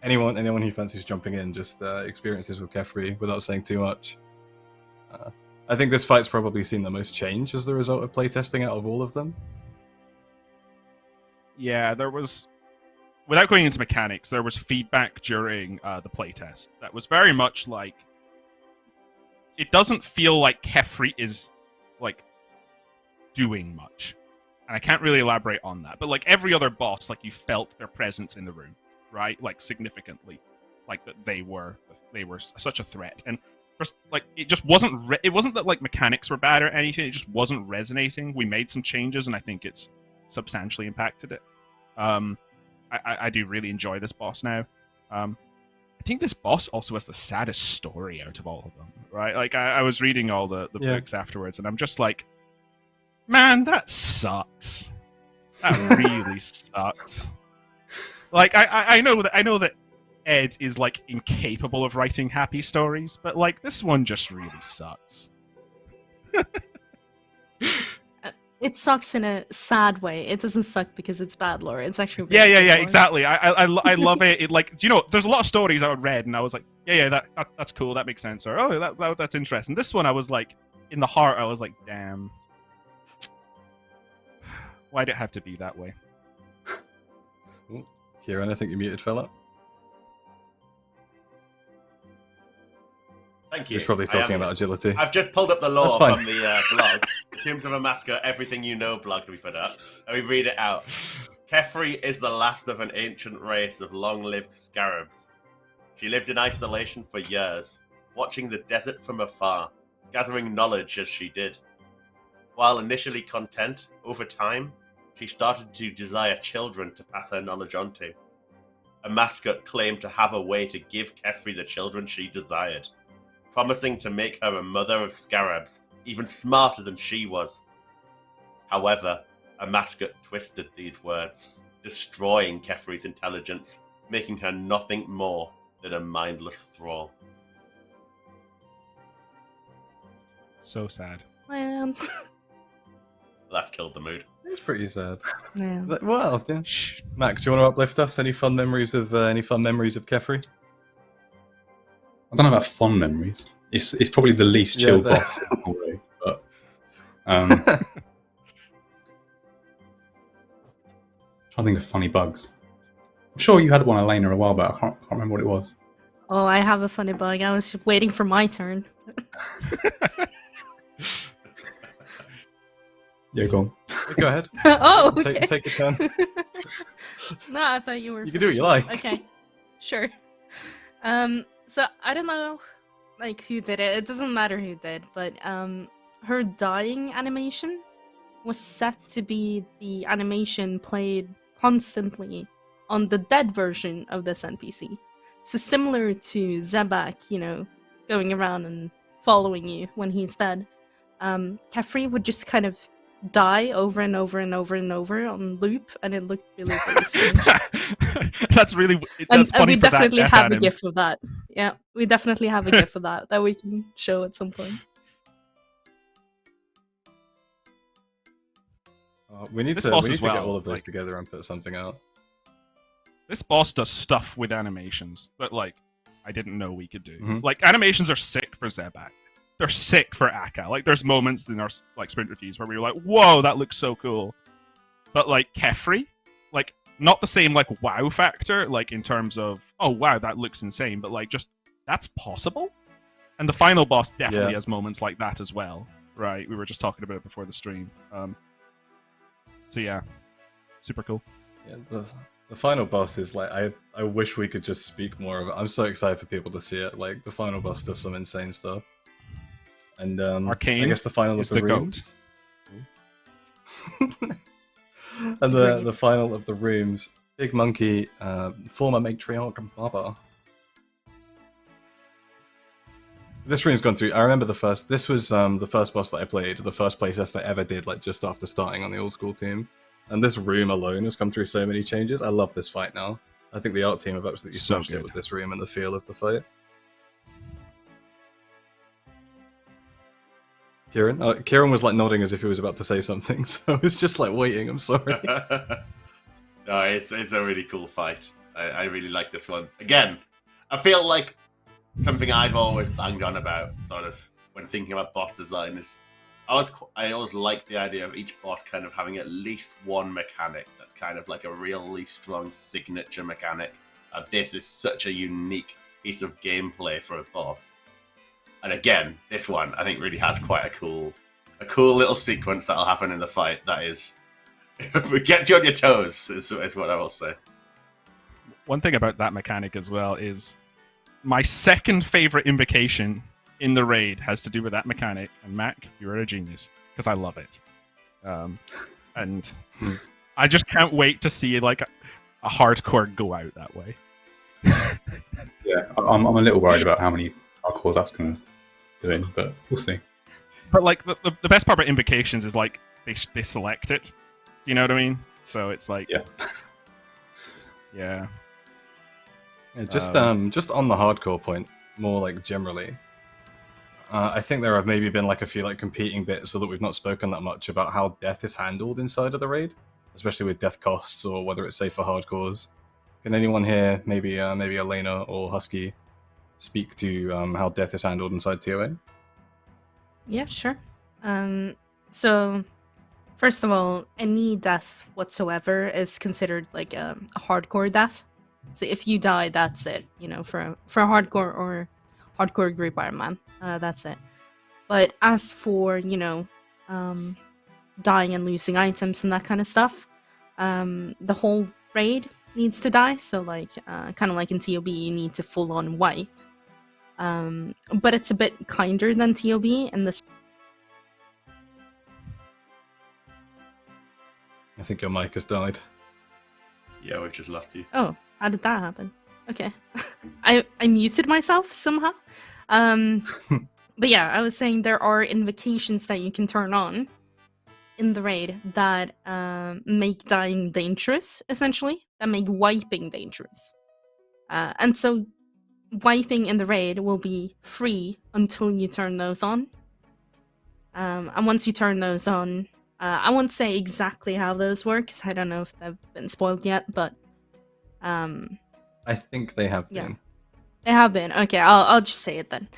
S1: Anyone who fancies jumping in, just experience this with Kephri without saying too much. I think this fight's probably seen the most change as the result of playtesting out of all of them.
S3: Yeah, there was, without going into mechanics, there was feedback during the playtest that was very much like, it doesn't feel like Kephri is like doing much, and I can't really elaborate on that. But like every other boss, like you felt their presence in the room, right? Like significantly, like that they were such a threat, and just like it just wasn't. It wasn't that like mechanics were bad or anything. It just wasn't resonating. We made some changes, and I think it's substantially impacted it. I do really enjoy this boss now. I think this boss also has the saddest story out of all of them, right? Like I was reading all the books afterwards, and I'm just like, man, that sucks. That really sucks. Like I know that Ed is like incapable of writing happy stories, but like this one just really sucks.
S2: It sucks in a sad way. It doesn't suck because it's bad lore. It's actually
S3: Yeah,
S2: really good lore.
S3: exactly. I love it. It like, do you know, there's a lot of stories I read and I was like, that's cool, that makes sense, or oh, that's interesting. This one I was like, in the heart I was like, damn, why'd it have to be that way?
S1: Kieren, I think you muted, fella.
S5: Thank you.
S1: He's probably talking about agility.
S5: I've just pulled up the lore
S1: That's fine.
S5: from the blog, the Tombs of Amascut, Everything You Know blog that we put up. And we read it out. Kephri is the last of an ancient race of long-lived scarabs. She lived in isolation for years, watching the desert from afar, gathering knowledge as she did. While initially content, over time, she started to desire children to pass her knowledge on to. Amascut claimed to have a way to give Kephri the children she desired, promising to make her a mother of scarabs, even smarter than she was. However, Amascut twisted these words, destroying Kephri's intelligence, making her nothing more than a mindless thrall.
S3: So sad.
S2: Man.
S5: That's killed the mood.
S1: It's pretty sad.
S2: Yeah.
S1: Well, yeah. Mac, do you want to uplift us? Any fun memories of Kephri?
S4: I don't know about fond memories. It's probably the least chill boss in the whole way, but trying to think of funny bugs. I'm sure you had one, Elena, a while back. I can't remember what it was.
S2: Oh, I have a funny bug. I was waiting for my turn.
S4: Yeah, go on.
S1: Go ahead.
S2: Oh, okay.
S1: Take your turn.
S2: No, I thought you were.
S1: You can do what you like.
S2: Okay, sure. So I don't know, like who did it. It doesn't matter who did, but her dying animation was set to be the animation played constantly on the dead version of this NPC. So similar to Zebak, you know, going around and following you when he's dead. Kephri would just kind of die over and over and over and over on loop, and it looked really, really strange.
S3: That's funny.
S2: And we
S3: for
S2: definitely
S3: that
S2: have a
S3: anim.
S2: GIF of that. Yeah, we definitely have a GIF of that we can show at some point.
S1: We need
S3: This
S1: to
S3: boss as
S1: get
S3: well,
S1: all of those
S3: like-
S1: together and put something out.
S3: This boss does stuff with animations that like I didn't know we could do.
S1: Mhm.
S3: Like animations are sick for Zebak. They're sick for Akkha. Like there's moments in our like sprint reviews where we were like, "Whoa, that looks so cool." But like Kephri, like not the same like wow factor, like in terms of oh wow that looks insane, but like just that's possible. And the final boss definitely has moments like that as well, right? We were just talking about it before the stream. So yeah, super cool.
S1: Yeah, the final boss is like I wish we could just speak more of it. I'm so excited for people to see it. Like the final boss does some insane stuff. And
S3: Arcane
S1: I guess the final
S3: is
S1: of the
S3: the
S1: rooms. And the final of the rooms, Big Monkey, former matriarch Baba. This room's gone through. I remember this was the first boss that I played, the first playtest I ever did, like just after starting on the Old School team. And this room alone has come through so many changes. I love this fight now. I think the art team have absolutely smashed it with this room and the feel of the fight. Kieren? Kieren was like nodding as if he was about to say something, so I was just like waiting. I'm sorry.
S5: No, it's a really cool fight. I really like this one. Again, I feel like something I've always banged on about, sort of, when thinking about boss design is I always like the idea of each boss kind of having at least one mechanic that's kind of like a really strong signature mechanic. This is such a unique piece of gameplay for a boss. And again, this one I think really has quite a cool little sequence that'll happen in the fight that is it gets you on your toes, is what I will say.
S3: One thing about that mechanic as well is my second favorite invocation in the raid has to do with that mechanic, and Mac, you're a genius because I love it, and I just can't wait to see like a hardcore go out that way.
S4: Yeah, I'm a little worried about how many hardcores that's going to do in, but we'll see.
S3: But like the best part about invocations is like they select it. Do you know what I mean? So it's like yeah.
S1: Just on the hardcore point, more like generally. I think there have maybe been like a few like competing bits so that we've not spoken that much about how death is handled inside of the raid, especially with death costs or whether it's safe for hardcores. Can anyone here, maybe Elena or Husky, speak to how death is handled inside TOA?
S2: Yeah, sure. So, first of all, any death whatsoever is considered like a hardcore death. So if you die, that's it. You know, for a hardcore or hardcore group Iron Man, that's it. But as for dying and losing items and that kind of stuff, the whole raid needs to die. So like, kind of like in TOB, you need to full on wipe. But it's a bit kinder than TOB in this.
S1: I think your mic has died.
S5: Yeah, we've just lost you.
S2: Oh, how did that happen? Okay. I muted myself somehow. But yeah, I was saying there are invocations that you can turn on in the raid that make dying dangerous, essentially. That make wiping dangerous. And so wiping in the raid will be free until you turn those on. And once you turn those on, I won't say exactly how those work, because I don't know if they've been spoiled yet, but
S1: I think they have been.
S2: They have been. Okay, I'll just say it then.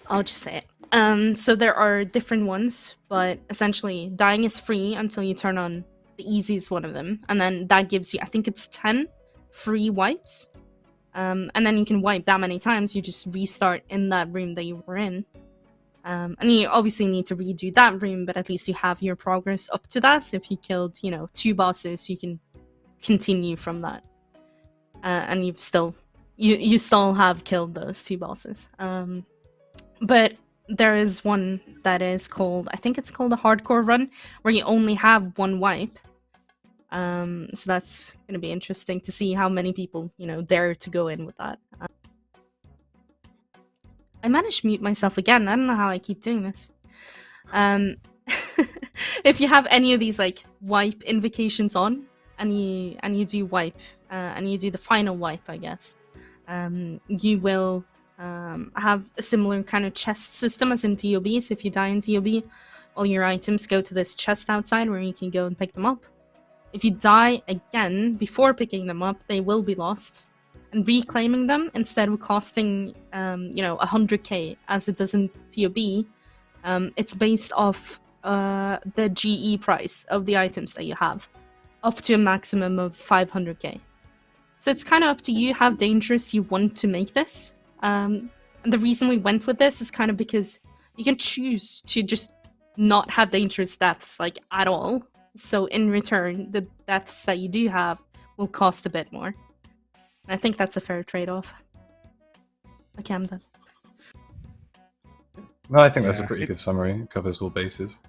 S2: I'll just say it. So there are different ones, but essentially dying is free until you turn on the easiest one of them, and then that gives you, I think it's 10 free wipes. And then you can wipe that many times, you just restart in that room that you were in. And you obviously need to redo that room, but at least you have your progress up to that. So if you killed, 2 bosses, you can continue from that. And you've still, you still have killed those 2 bosses. But there is one that is called, I think it's called a hardcore run, where you only have 1 wipe. So that's going to be interesting to see how many people, dare to go in with that. I managed to mute myself again. I don't know how I keep doing this. If you have any of these like wipe invocations on, and you do wipe, and you do the final wipe, I guess, you will have a similar kind of chest system as in TOB. So if you die in TOB, all your items go to this chest outside where you can go and pick them up. If you die again before picking them up, they will be lost. And reclaiming them, instead of costing 100k as it does in TOB, it's based off the GE price of the items that you have. up to a maximum of 500k. So it's kind of up to you how dangerous you want to make this. And the reason we went with this is kind of because you can choose to just not have dangerous deaths like at all. So in return, the deaths that you do have will cost a bit more. And I think that's a fair trade-off. Okay, I'm done.
S1: No, I think that's a
S3: Yeah,
S1: pretty good summary. It covers all bases.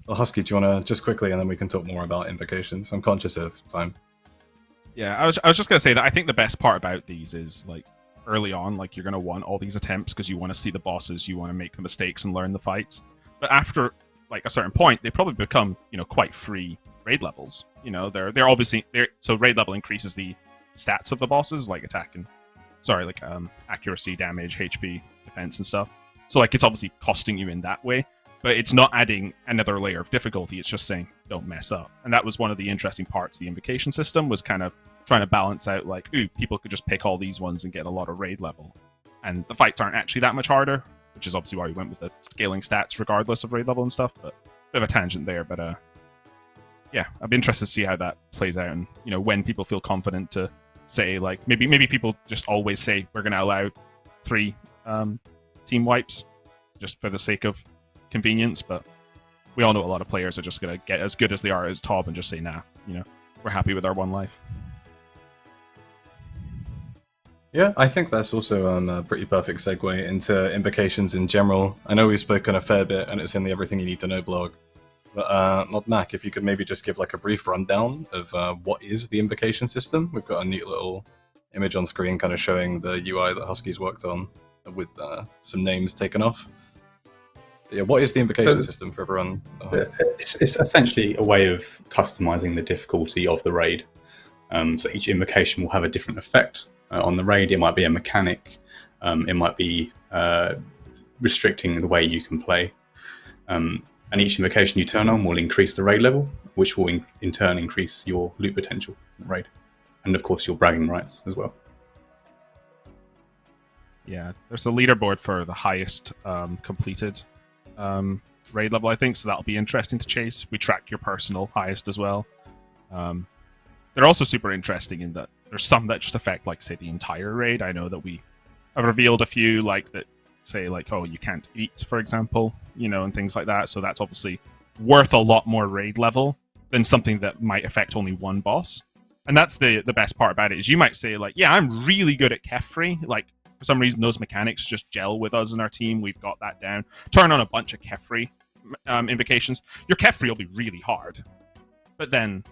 S1: Well, Husky, do you want to just quickly, and then we can talk more about invocations? I'm conscious of time.
S3: Yeah, I was just gonna say that I think the best part about these is like early on, like you're gonna want all these attempts because you want to see the bosses, you want to make the mistakes and learn the fights. But after like a certain point, they probably become quite free raid levels. They're obviously so raid level increases the stats of the bosses, like attack and accuracy, damage, HP, defense, and stuff. So like it's obviously costing you in that way, but it's not adding another layer of difficulty. It's just saying don't mess up. And that was one of the interesting parts of the invocation system, was kind of trying to balance out like, ooh, people could just pick all these ones and get a lot of raid level, and the fights aren't actually that much harder, which is obviously why we went with the scaling stats regardless of raid level and stuff. But bit of a tangent there, but yeah, I'd be interested to see how that plays out, and when people feel confident to say like maybe people just always say we're going to allow 3 team wipes just for the sake of convenience, but we all know a lot of players are just going to get as good as they are as Tob and just say nah, we're happy with our 1 life.
S1: Yeah, I think that's also a pretty perfect segue into invocations in general. I know we've spoken a fair bit, and it's in the Everything You Need to Know blog. But Mod Mack, if you could maybe just give like a brief rundown of what is the invocation system. We've got a neat little image on screen kind of showing the UI that Husky's worked on with some names taken off. But yeah, what is the invocation system for everyone?
S4: It's essentially a way of customizing the difficulty of the raid. So each invocation will have a different effect on the raid. It might be a mechanic. It might be restricting the way you can play. And each invocation you turn on will increase the raid level, which will in turn increase your loot potential in the raid. And of course your bragging rights as well.
S3: Yeah, there's a leaderboard for the highest completed raid level, I think, so that'll be interesting to chase. We track your personal highest as well. They're also super interesting in that there's some that just affect, like, say, the entire raid. I know that we have revealed a few, like, that say, like, oh, you can't eat, for example, and things like that. So that's obviously worth a lot more raid level than something that might affect only 1 boss. And that's the best part about it, is you might say, like, yeah, I'm really good at Kephri. Like, for some reason, those mechanics just gel with us in our team. We've got that down. Turn on a bunch of Kephri invocations. Your Kephri will be really hard. But then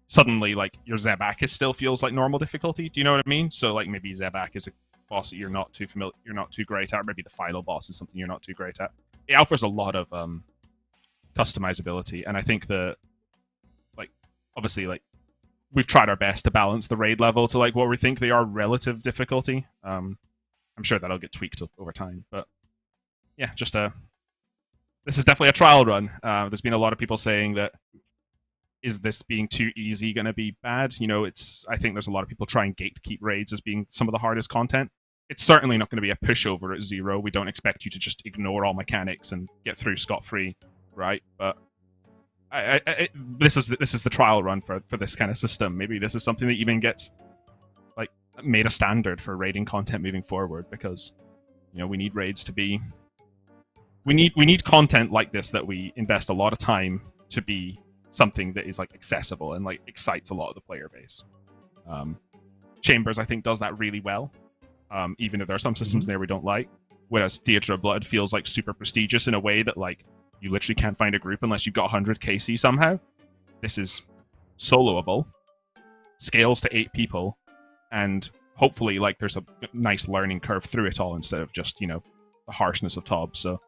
S3: suddenly, like, your Zebak still feels like normal difficulty. Do you know what I mean? So, like, maybe Zebak is a boss that you're not too familiar, you're not too great at, or maybe the final boss is something you're not too great at. It offers a lot of customizability, and I think that, like, obviously, like, we've tried our best to balance the raid level to like what we think they are relative difficulty. I'm sure that'll get tweaked over time, but yeah, just this is definitely a trial run. There's been a lot of people saying that, is this being too easy going to be bad? I think there's a lot of people trying gatekeep raids as being some of the hardest content. It's certainly not going to be a pushover at 0. We don't expect you to just ignore all mechanics and get through scot-free, right? But this is the trial run for this kind of system. Maybe this is something that even gets like made a standard for raiding content moving forward, because we need raids to be. We need content like this that we invest a lot of time to be something that is like accessible and like excites a lot of the player base. Chambers, I think, does that really well, even if there are some systems there we don't like. Whereas Theatre of Blood feels like super prestigious in a way that like you literally can't find a group unless you've got 100 KC somehow. This is soloable, scales to 8 people, and hopefully like there's a nice learning curve through it all instead of just the harshness of Tob. So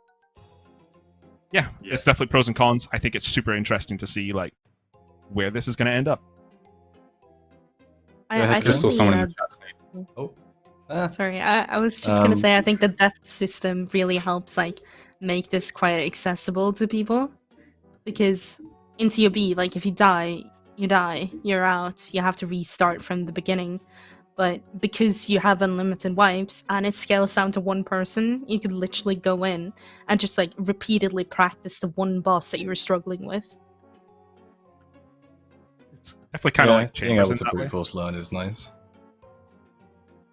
S3: yeah, it's definitely pros and cons. I think it's super interesting to see like where this is going to end up.
S2: I
S4: just saw someone in the chat saying,
S2: sorry, I was just gonna say I think the death system really helps like make this quite accessible to people, because in TOB, like if you die, you're out, you have to restart from the beginning. But because you have unlimited wipes and it scales down to 1 person, you could literally go in and just like repeatedly practice the 1 boss that you were struggling with.
S3: It's definitely kind of like
S1: being
S3: chambers
S1: able
S3: in
S1: to
S3: that way.
S1: brute force learn is nice.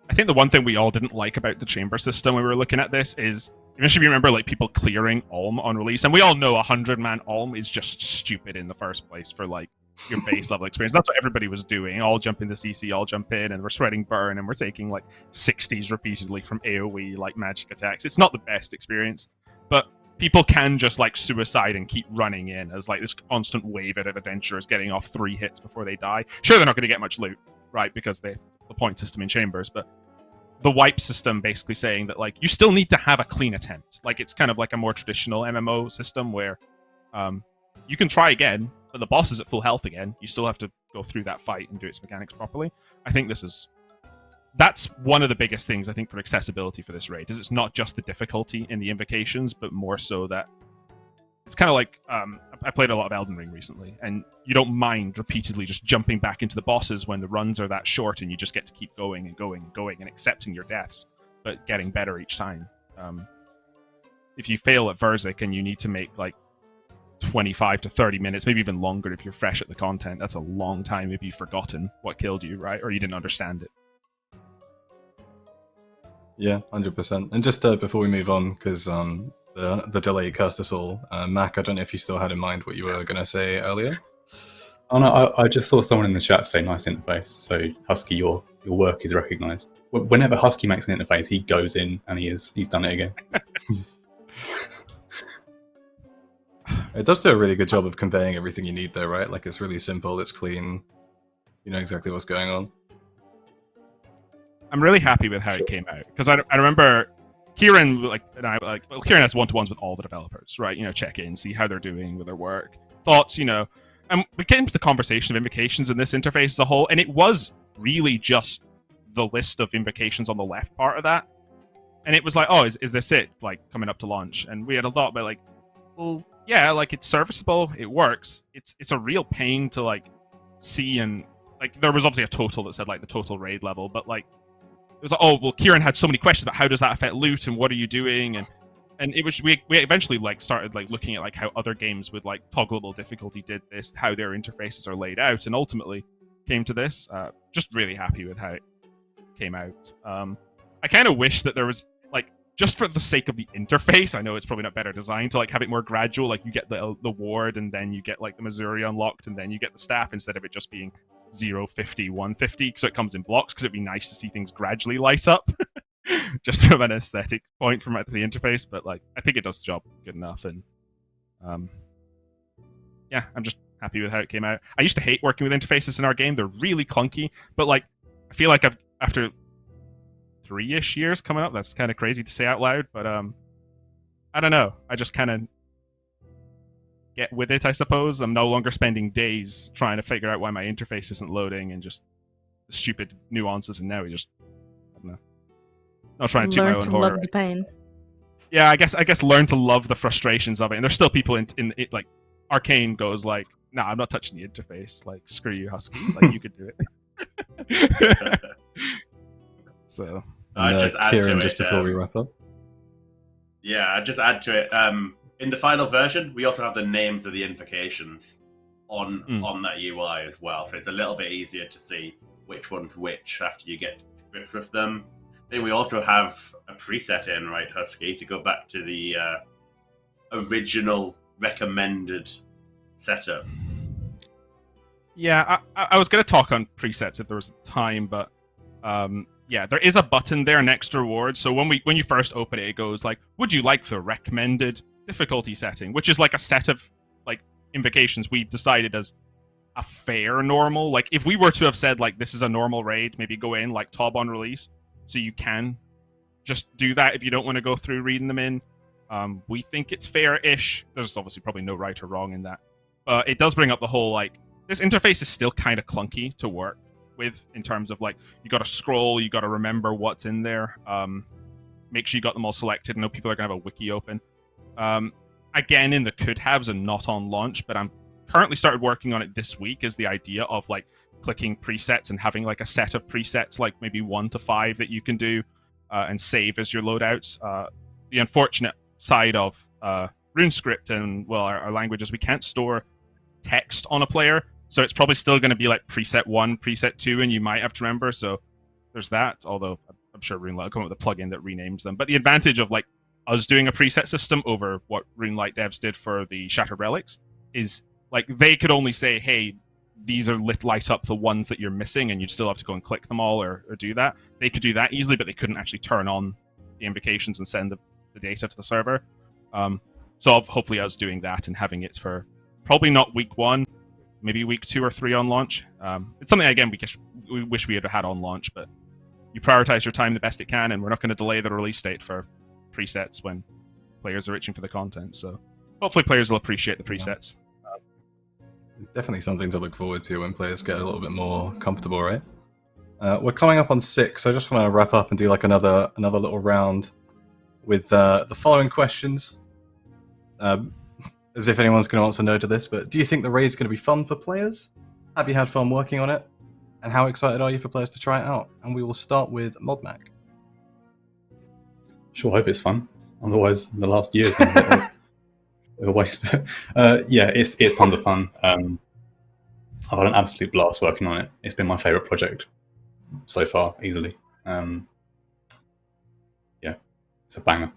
S3: I think the one thing we all didn't like about the chamber system when we were looking at this is, even if you remember, like people clearing Olm on release, and we all know 100-man Olm is just stupid in the first place for like your base level experience. That's what everybody was doing. All jump in the CC, all jump in, and we're spreading burn, and we're taking like 60s repeatedly from AoE like magic attacks. It's not the best experience, but people can just like suicide and keep running in as like this constant wave of adventurers getting off 3 hits before they die. Sure, they're not going to get much loot, right, because the point system in chambers, but the wipe system basically saying that like you still need to have a clean attempt. Like it's kind of like a more traditional MMO system where you can try again, but the boss is at full health again. You still have to go through that fight and do its mechanics properly. I think that's one of the biggest things I think for accessibility for this raid, is it's not just the difficulty in the invocations, but more so that it's kind of like I played a lot of Elden Ring recently, and you don't mind repeatedly just jumping back into the bosses when the runs are that short, and you just get to keep going and going and going and accepting your deaths, but getting better each time. If you fail at Verzik and you need to make like 25 to 30 minutes, maybe even longer if you're fresh at the content, that's a long time if you've forgotten what killed you, right? Or you didn't understand it.
S1: Yeah, 100%. And just before we move on, because the delay cursed us all, Mac, I don't know if you still had in mind what you were going to say earlier.
S4: Oh no, I just saw someone in the chat say nice interface. So Husky, your work is recognised. Whenever Husky makes an interface, he goes in and he's done it again.
S1: It does do a really good job of conveying everything you need though, right? Like it's really simple, it's clean, you know exactly what's going on.
S3: I'm really happy with how it came out, because I remember Kieren Kieren has one-to-ones with all the developers, right? You know, check in, see how they're doing with their work, thoughts, you know. And we came to the conversation of invocations in this interface as a whole, and it was really just the list of invocations on the left part of that. And it was like, oh, is this it? Like coming up to launch, and we had a thought about like, well, yeah, like it's serviceable, it works. It's a real pain to like see, and like there was obviously a total that said like the total raid level, but like it was like, oh well, Kieren had so many questions about how does that affect loot and what are you doing, and it was we eventually like started like looking at like how other games with like toggleable difficulty did this, how their interfaces are laid out, and ultimately came to this. Just really happy with how it came out. I kind of wish that there was like, just for the sake of the interface, I know it's probably not better designed, to like have it more gradual, like you get the ward and then you get like the Missouri unlocked and then you get the staff, instead of it just being 0, 50, 150, so it comes in blocks, because it'd be nice to see things gradually light up just from an aesthetic point from the interface. But like I think it does the job good enough, and yeah, I'm just happy with how it came out. I used to hate working with interfaces in our game. They're really clunky, but like I feel like after 3-ish years coming up, that's kind of crazy to say out loud, but I don't know, I just kind of get with it, I suppose. I'm no longer spending days trying to figure out why my interface isn't loading, and just the stupid nuances, and now we just, I don't know, not trying to toot my own horn.
S2: Learn to love the pain.
S3: Yeah, I guess learn to love the frustrations of it, and there's still people in it, like Arcane goes like, nah, I'm not touching the interface, like screw you, Husky, like you could do it. So
S5: I just add
S1: Kieren,
S5: to it
S1: just before we wrap up.
S5: Yeah, I just add to it. In the final version, we also have the names of the invocations on that UI as well, so it's a little bit easier to see which one's which after you get to grips with them. Then we also have a preset in, right, Husky, to go back to the original recommended setup.
S3: Yeah, I was going to talk on presets if there was time, but yeah, there is a button there next to rewards. So when you first open it, it goes like, would you like the recommended difficulty setting, which is like a set of like invocations we've decided as a fair normal. Like if we were to have said like this is a normal raid, maybe go in like Tob on release, so you can just do that if you don't want to go through reading them in. We think it's fair-ish. There's obviously probably no right or wrong in that. It does bring up the whole like, this interface is still kind of clunky to work with, in terms of like, you got to scroll, you got to remember what's in there. Make sure you got them all selected. I know people are gonna have a wiki open. Again, in the could haves and not on launch, but I'm currently started working on it this week, is the idea of like clicking presets and having like a set of presets, like maybe 1 to 5 that you can do and save as your loadouts. The unfortunate side of RuneScript and well, our language is we can't store text on a player. So it's probably still going to be like preset 1, preset 2, and you might have to remember. So there's that, although I'm sure RuneLite will come up with a plugin that renames them. But the advantage of like us doing a preset system over what RuneLite devs did for the Shattered Relics is like they could only say, hey, these are light up the ones that you're missing, and you'd still have to go and click them all or do that. They could do that easily, but they couldn't actually turn on the invocations and send the data to the server. So hopefully us doing that and having it for probably not week 1, maybe week 2 or 3 on launch. It's something, again, we wish we had had on launch, but you prioritize your time the best it can, and we're not going to delay the release date for presets when players are itching for the content. So hopefully players will appreciate the presets.
S1: Definitely something to look forward to when players get a little bit more comfortable, right? We're coming up on 6, so I just want to wrap up and do like another little round with the following questions. As if anyone's going to answer no to this, but do you think the raid's going to be fun for players? Have you had fun working on it? And how excited are you for players to try it out? And we will start with ModMac.
S4: Sure, hope it's fun. Otherwise, the last year has been a waste. Yeah, it's tons of fun. I've had an absolute blast working on it. It's been my favourite project so far, easily. Yeah, it's a banger.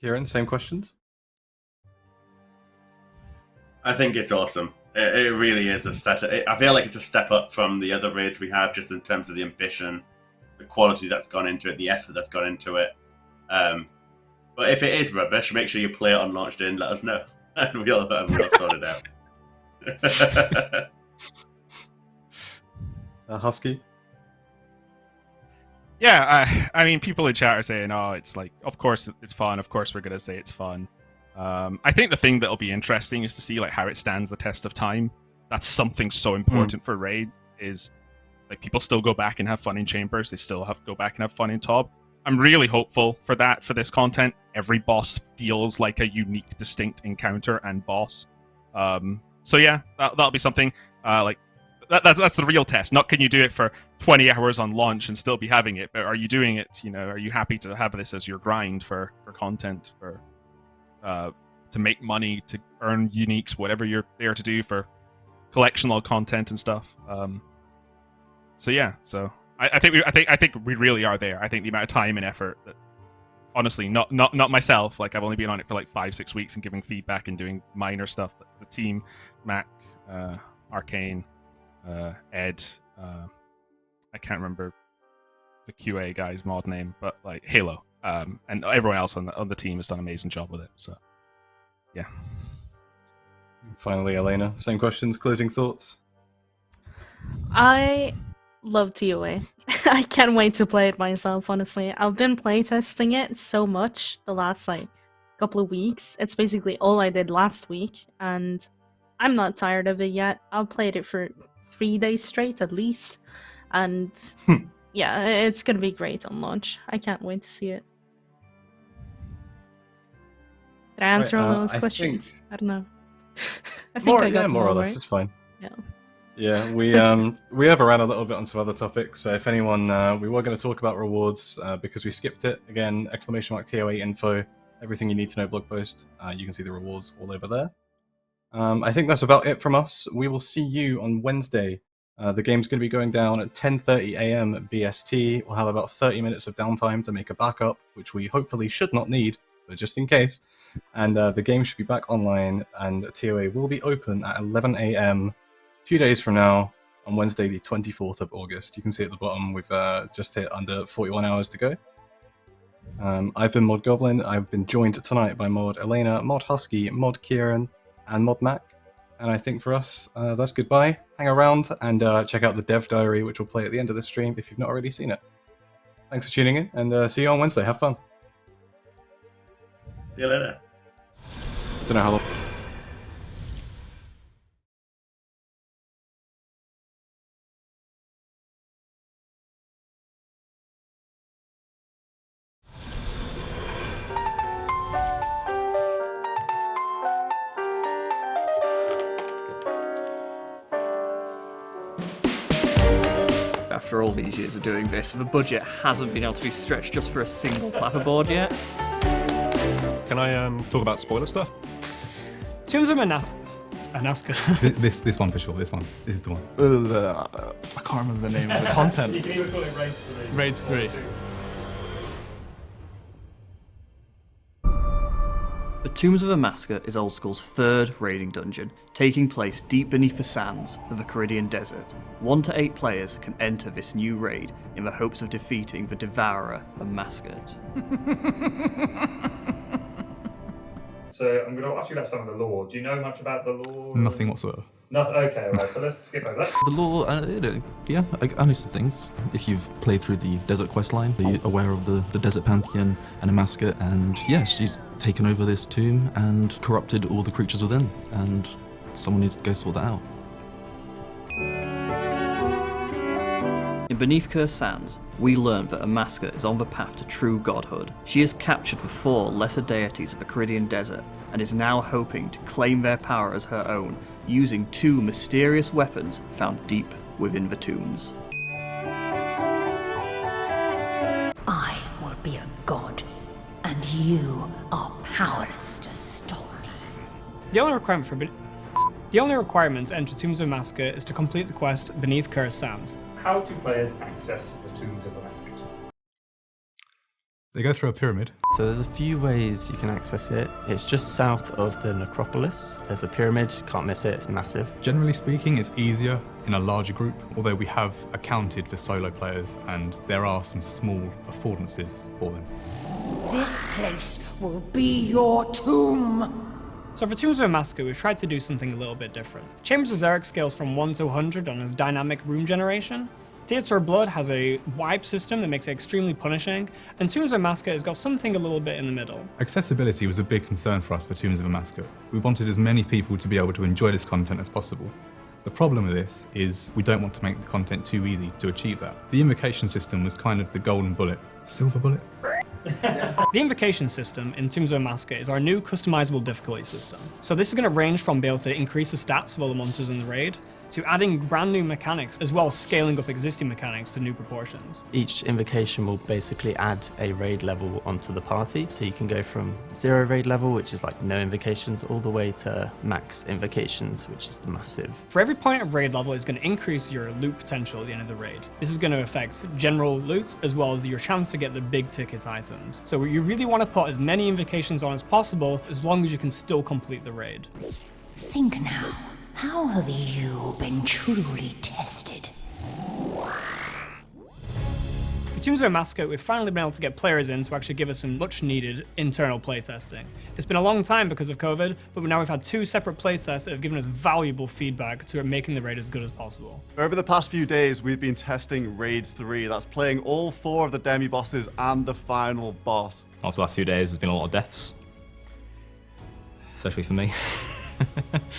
S1: Kieren, same questions?
S5: I think it's awesome. It really is a step. I feel like it's a step up from the other raids we have, just in terms of the ambition, the quality that's gone into it, the effort that's gone into it. But if it is rubbish, make sure you play it on launch day and let us know, and we'll sort it out.
S1: Husky?
S3: Yeah, I mean, people in chat are saying, oh, it's like, of course it's fun, of course we're going to say it's fun. I think the thing that'll be interesting is to see like how it stands the test of time. That's something so important for raids, is like people still go back and have fun in chambers, they still go back and have fun in Tob. I'm really hopeful for that for this content. Every boss feels like a unique, distinct encounter and boss. So yeah, that'll be something. Like that's the real test. Not can you do it for 20 hours on launch and still be having it, but are you doing it? You know, are you happy to have this as your grind for content, for to make money, to earn uniques, whatever you're there to do for collectional content and stuff. So yeah, so I think we really are there. I think the amount of time and effort that, honestly, not myself. Like I've only been on it for like 5-6 weeks and giving feedback and doing minor stuff. But the team, Mac, Arcane, Ed, I can't remember the QA guy's mod name, but like Halo, and everyone else on the team has done an amazing job with it. So yeah.
S1: Finally, Elena, same questions, closing thoughts?
S2: I love TOA. I can't wait to play it myself, honestly. I've been playtesting it so much the last like couple of weeks. It's basically all I did last week, and I'm not tired of it yet. I've played it for 3 days straight at least, and yeah, it's gonna be great on launch. I can't wait to see it. Did I answer all those questions? I don't know. I think I got them
S1: more
S2: all,
S1: or less.
S2: right?
S1: It's fine.
S2: Yeah.
S1: Yeah, we overran a little bit on some other topics. So if anyone, we were going to talk about rewards because we skipped it again. !TOA info, everything you need to know blog post. You can see the rewards all over there. I think that's about it from us. We will see you on Wednesday. The game's going to be going down at 10:30 a.m. BST. We'll have about 30 minutes of downtime to make a backup, which we hopefully should not need, but just in case. And the game should be back online, and TOA will be open at 11 a.m. 2 days from now, on Wednesday, the 24th of August. You can see at the bottom, we've just hit under 41 hours to go. I've been Mod Goblin. I've been joined tonight by Mod Elena, Mod Husky, Mod Kieren, and Mod Mack. And I think for us, that's goodbye. Hang around and check out the Dev Diary, which will play at the end of the stream if you've not already seen it. Thanks for tuning in, and see you on Wednesday. Have fun.
S5: See you later.
S1: Don't know how long.
S6: After all these years of doing this, the budget hasn't been able to be stretched just for a single clapperboard yet.
S7: Can I talk about spoiler stuff?
S6: Tombs of Amascut.
S7: Amascut.
S4: This one for sure. This one. This is the one.
S7: I can't remember the name of the content.
S8: You can even call it Raids 3.
S7: Raids 3.
S6: The Tombs of Amascut is Old School's third raiding dungeon, taking place deep beneath the sands of the Keridian Desert. 1 to 8 players can enter this new raid in the hopes of defeating the Devourer Amascut.
S8: So I'm going to ask you about some of the lore. Do you know much about the lore?
S4: Nothing whatsoever.
S8: Nothing. Okay, right. So let's skip over that.
S9: The lore, yeah, I know some things. If you've played through the Desert Quest line, you're aware of the Desert Pantheon and Amascut, and yeah, she's taken over this tomb and corrupted all the creatures within, and someone needs to go sort that out.
S6: In Beneath Cursed Sands, we learn that Amascut is on the path to true godhood. She has captured the 4 lesser deities of the Keridian Desert and is now hoping to claim their power as her own, using 2 mysterious weapons found deep within the tombs.
S10: I will be a god, and you are powerless to stop me.
S7: The only requirement to enter Tombs of Amascut is to complete the quest Beneath Cursed Sands.
S8: How do players access the Tombs of Amascut?
S4: They go through a pyramid.
S11: So there's a few ways you can access it. It's just south of the necropolis. There's a pyramid, can't miss it, it's massive.
S4: Generally speaking, it's easier in a larger group, although we have accounted for solo players and there are some small affordances for them.
S10: This place will be your tomb.
S7: So for Tombs of Amascut, we've tried to do something a little bit different. Chambers of Xeric scales from 1 to 100 on its dynamic room generation. Theatre of Blood has a wipe system that makes it extremely punishing, and Tombs of Amascut has got something a little bit in the middle.
S4: Accessibility was a big concern for us for Tombs of Amascut. We wanted as many people to be able to enjoy this content as possible. The problem with this is we don't want to make the content too easy to achieve that. The invocation system was kind of the golden bullet. Silver bullet?
S7: The Invocation system in Tombs of Amascut is our new customizable difficulty system. So this is going to range from being able to increase the stats of all the monsters in the raid, to adding brand new mechanics, as well as scaling up existing mechanics to new proportions.
S11: Each invocation will basically add a raid level onto the party, so you can go from 0 raid level, which is like no invocations, all the way to max invocations, which is the massive.
S7: For every point of raid level, it's going to increase your loot potential at the end of the raid. This is going to affect general loot, as well as your chance to get the big ticket items. So you really want to put as many invocations on as possible, as long as you can still complete the raid.
S10: Think now. How have you been truly tested?
S7: For Tombs of Amascut, we've finally been able to get players in to actually give us some much needed internal playtesting. It's been a long time because of COVID, but now we've had 2 separate playtests that have given us valuable feedback to making the raid as good as possible.
S12: Over the past few days, we've been testing Raids 3. That's playing all 4 of the demi-bosses and the final boss.
S13: Also, the last few days, there's been a lot of deaths. Especially for me.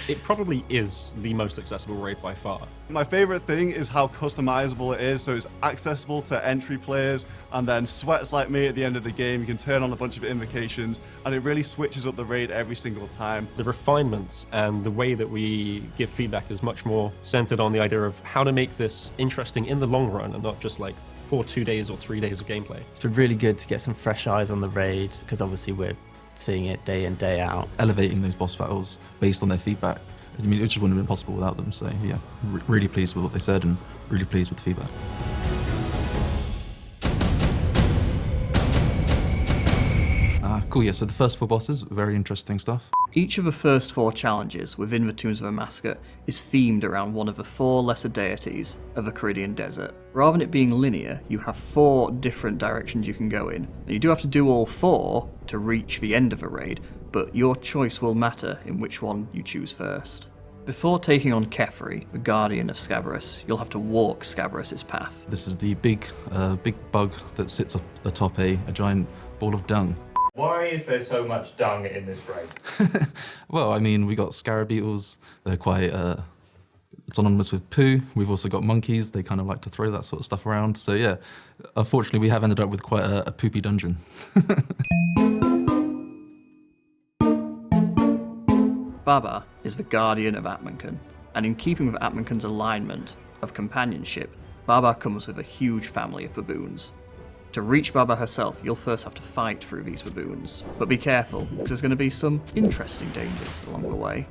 S14: It probably is the most accessible raid by far.
S12: My favorite thing is how customizable it is, so it's accessible to entry players, and then sweats like me at the end of the game, you can turn on a bunch of invocations, and it really switches up the raid every single time.
S14: The refinements and the way that we give feedback is much more centered on the idea of how to make this interesting in the long run, and not just like for 2 days or 3 days of gameplay.
S11: It's been really good to get some fresh eyes on the raid, because obviously we're seeing it day in, day out.
S9: Elevating those boss battles based on their feedback. I mean, it just wouldn't have been possible without them, so yeah, really pleased with what they said and really pleased with the feedback. Cool, yeah, so the first 4 bosses, very interesting stuff.
S6: Each of the first 4 challenges within the Tombs of Amascut is themed around one of the 4 lesser deities of the Keridian Desert. Rather than it being linear, you have 4 different directions you can go in. And you do have to do all 4 to reach the end of a raid, but your choice will matter in which one you choose first. Before taking on Kephri, the Guardian of Scabrous, you'll have to walk Scabrous' path.
S9: This is the big bug that sits up atop a giant ball of dung.
S8: Why is there so much dung in this raid?
S9: Well, I mean, we got scarab beetles. They're quite synonymous with poo. We've also got monkeys. They kind of like to throw that sort of stuff around. So yeah, unfortunately, we have ended up with quite a poopy dungeon.
S6: Baba is the Guardian of Atmancan, and in keeping with Atmancan's alignment of companionship, Baba comes with a huge family of baboons. To reach Baba herself, you'll first have to fight through these baboons, but be careful, because there's going to be some interesting dangers along the way.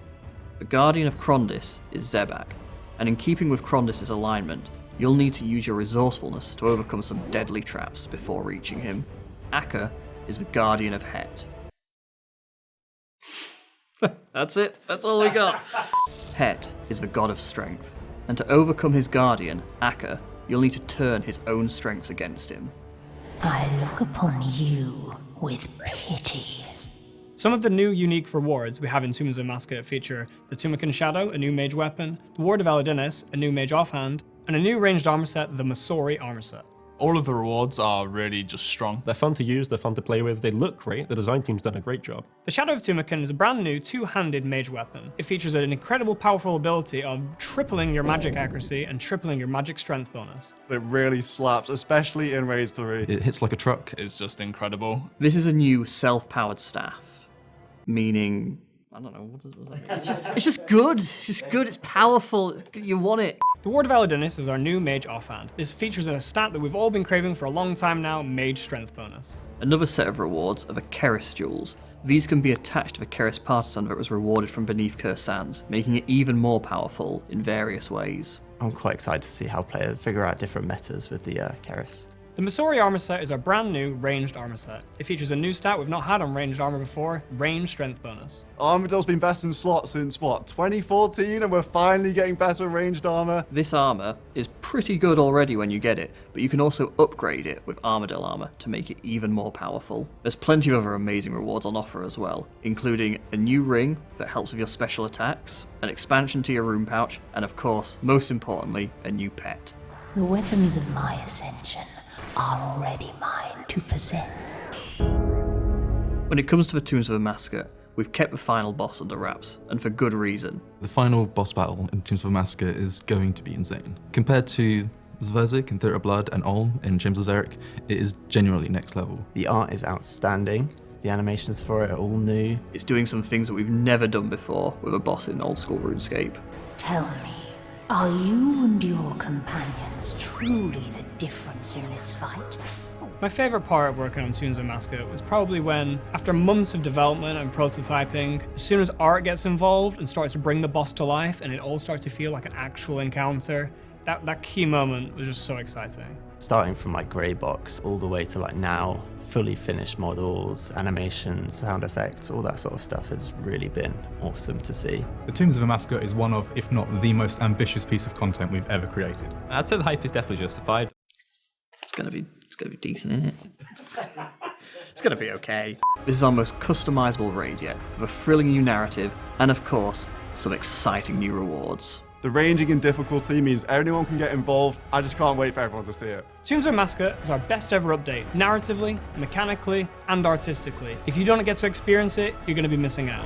S6: The Guardian of Krondys is Zebak, and in keeping with Krondys' alignment, you'll need to use your resourcefulness to overcome some deadly traps before reaching him. Akkha is the Guardian of Het. That's it, that's all we got. Het is the god of strength, and to overcome his guardian, Akkha, you'll need to turn his own strengths against him.
S10: I look upon you with pity.
S7: Some of the new unique rewards we have in Tombs of Amascut feature the Tumican Shadow, a new mage weapon, the Ward of Elidinis, a new mage offhand, and a new ranged armor set, the Masori armor set.
S15: All of the rewards are really just strong.
S14: They're fun to use, they're fun to play with, they look great, the design team's done a great job.
S7: The Shadow of Tumican is a brand new two-handed mage weapon. It features an incredible powerful ability of tripling your magic accuracy and tripling your magic strength bonus.
S12: It really slaps, especially in Rage 3.
S9: It hits like a truck.
S15: It's just incredible.
S6: This is a new self-powered staff, meaning, I don't know, what does that mean? It's just good, it's powerful, it's good, you want it.
S7: The Ward of Elidinis is our new mage offhand. This features a stat that we've all been craving for a long time now, mage strength bonus.
S6: Another set of rewards are the Keris jewels. These can be attached to the Keris partisan that was rewarded from beneath Cursed Sands, making it even more powerful in various ways.
S11: I'm quite excited to see how players figure out different metas with the Keris.
S7: The Masori armor set is our brand new ranged armor set. It features a new stat we've not had on ranged armor before, range strength bonus.
S12: Armadel's been best in slots since, what, 2014, and we're finally getting better ranged armor?
S6: This armor is pretty good already when you get it, but you can also upgrade it with Armadale armor to make it even more powerful. There's plenty of other amazing rewards on offer as well, including a new ring that helps with your special attacks, an expansion to your rune pouch, and of course, most importantly, a new pet.
S10: The weapons of my ascension are already mine to possess.
S6: When it comes to the Tombs of Amascut, we've kept the final boss under wraps, and for good reason.
S9: The final boss battle in Tombs of Amascut is going to be insane. Compared to Zvezek in Theatre of Blood and Olm in James of Zarek, it is genuinely next level.
S11: The art is outstanding. The animations for it are all new.
S6: It's doing some things that we've never done before with a boss in Old School RuneScape.
S10: Tell me, are you and your companions truly the difference in this fight?
S7: My favourite part of working on Tombs of Amascut was probably when, after months of development and prototyping, as soon as art gets involved and starts to bring the boss to life and it all starts to feel like an actual encounter, that key moment was just so exciting.
S11: Starting from like grey box all the way to like now, fully finished models, animations, sound effects, all that sort of stuff has really been awesome to see.
S13: The Tombs of Amascut is one of, if not the most ambitious piece of content we've ever created. I'd say the hype is definitely justified.
S6: It's gonna be decent, isn't it? It's gonna be okay. This is our most customizable raid yet, with a thrilling new narrative, and of course, some exciting new rewards.
S12: The ranging and difficulty means anyone can get involved. I just can't wait for everyone to see it.
S7: Tombs of Amascut is our best ever update, narratively, mechanically, and artistically. If you don't get to experience it, you're going to be missing out.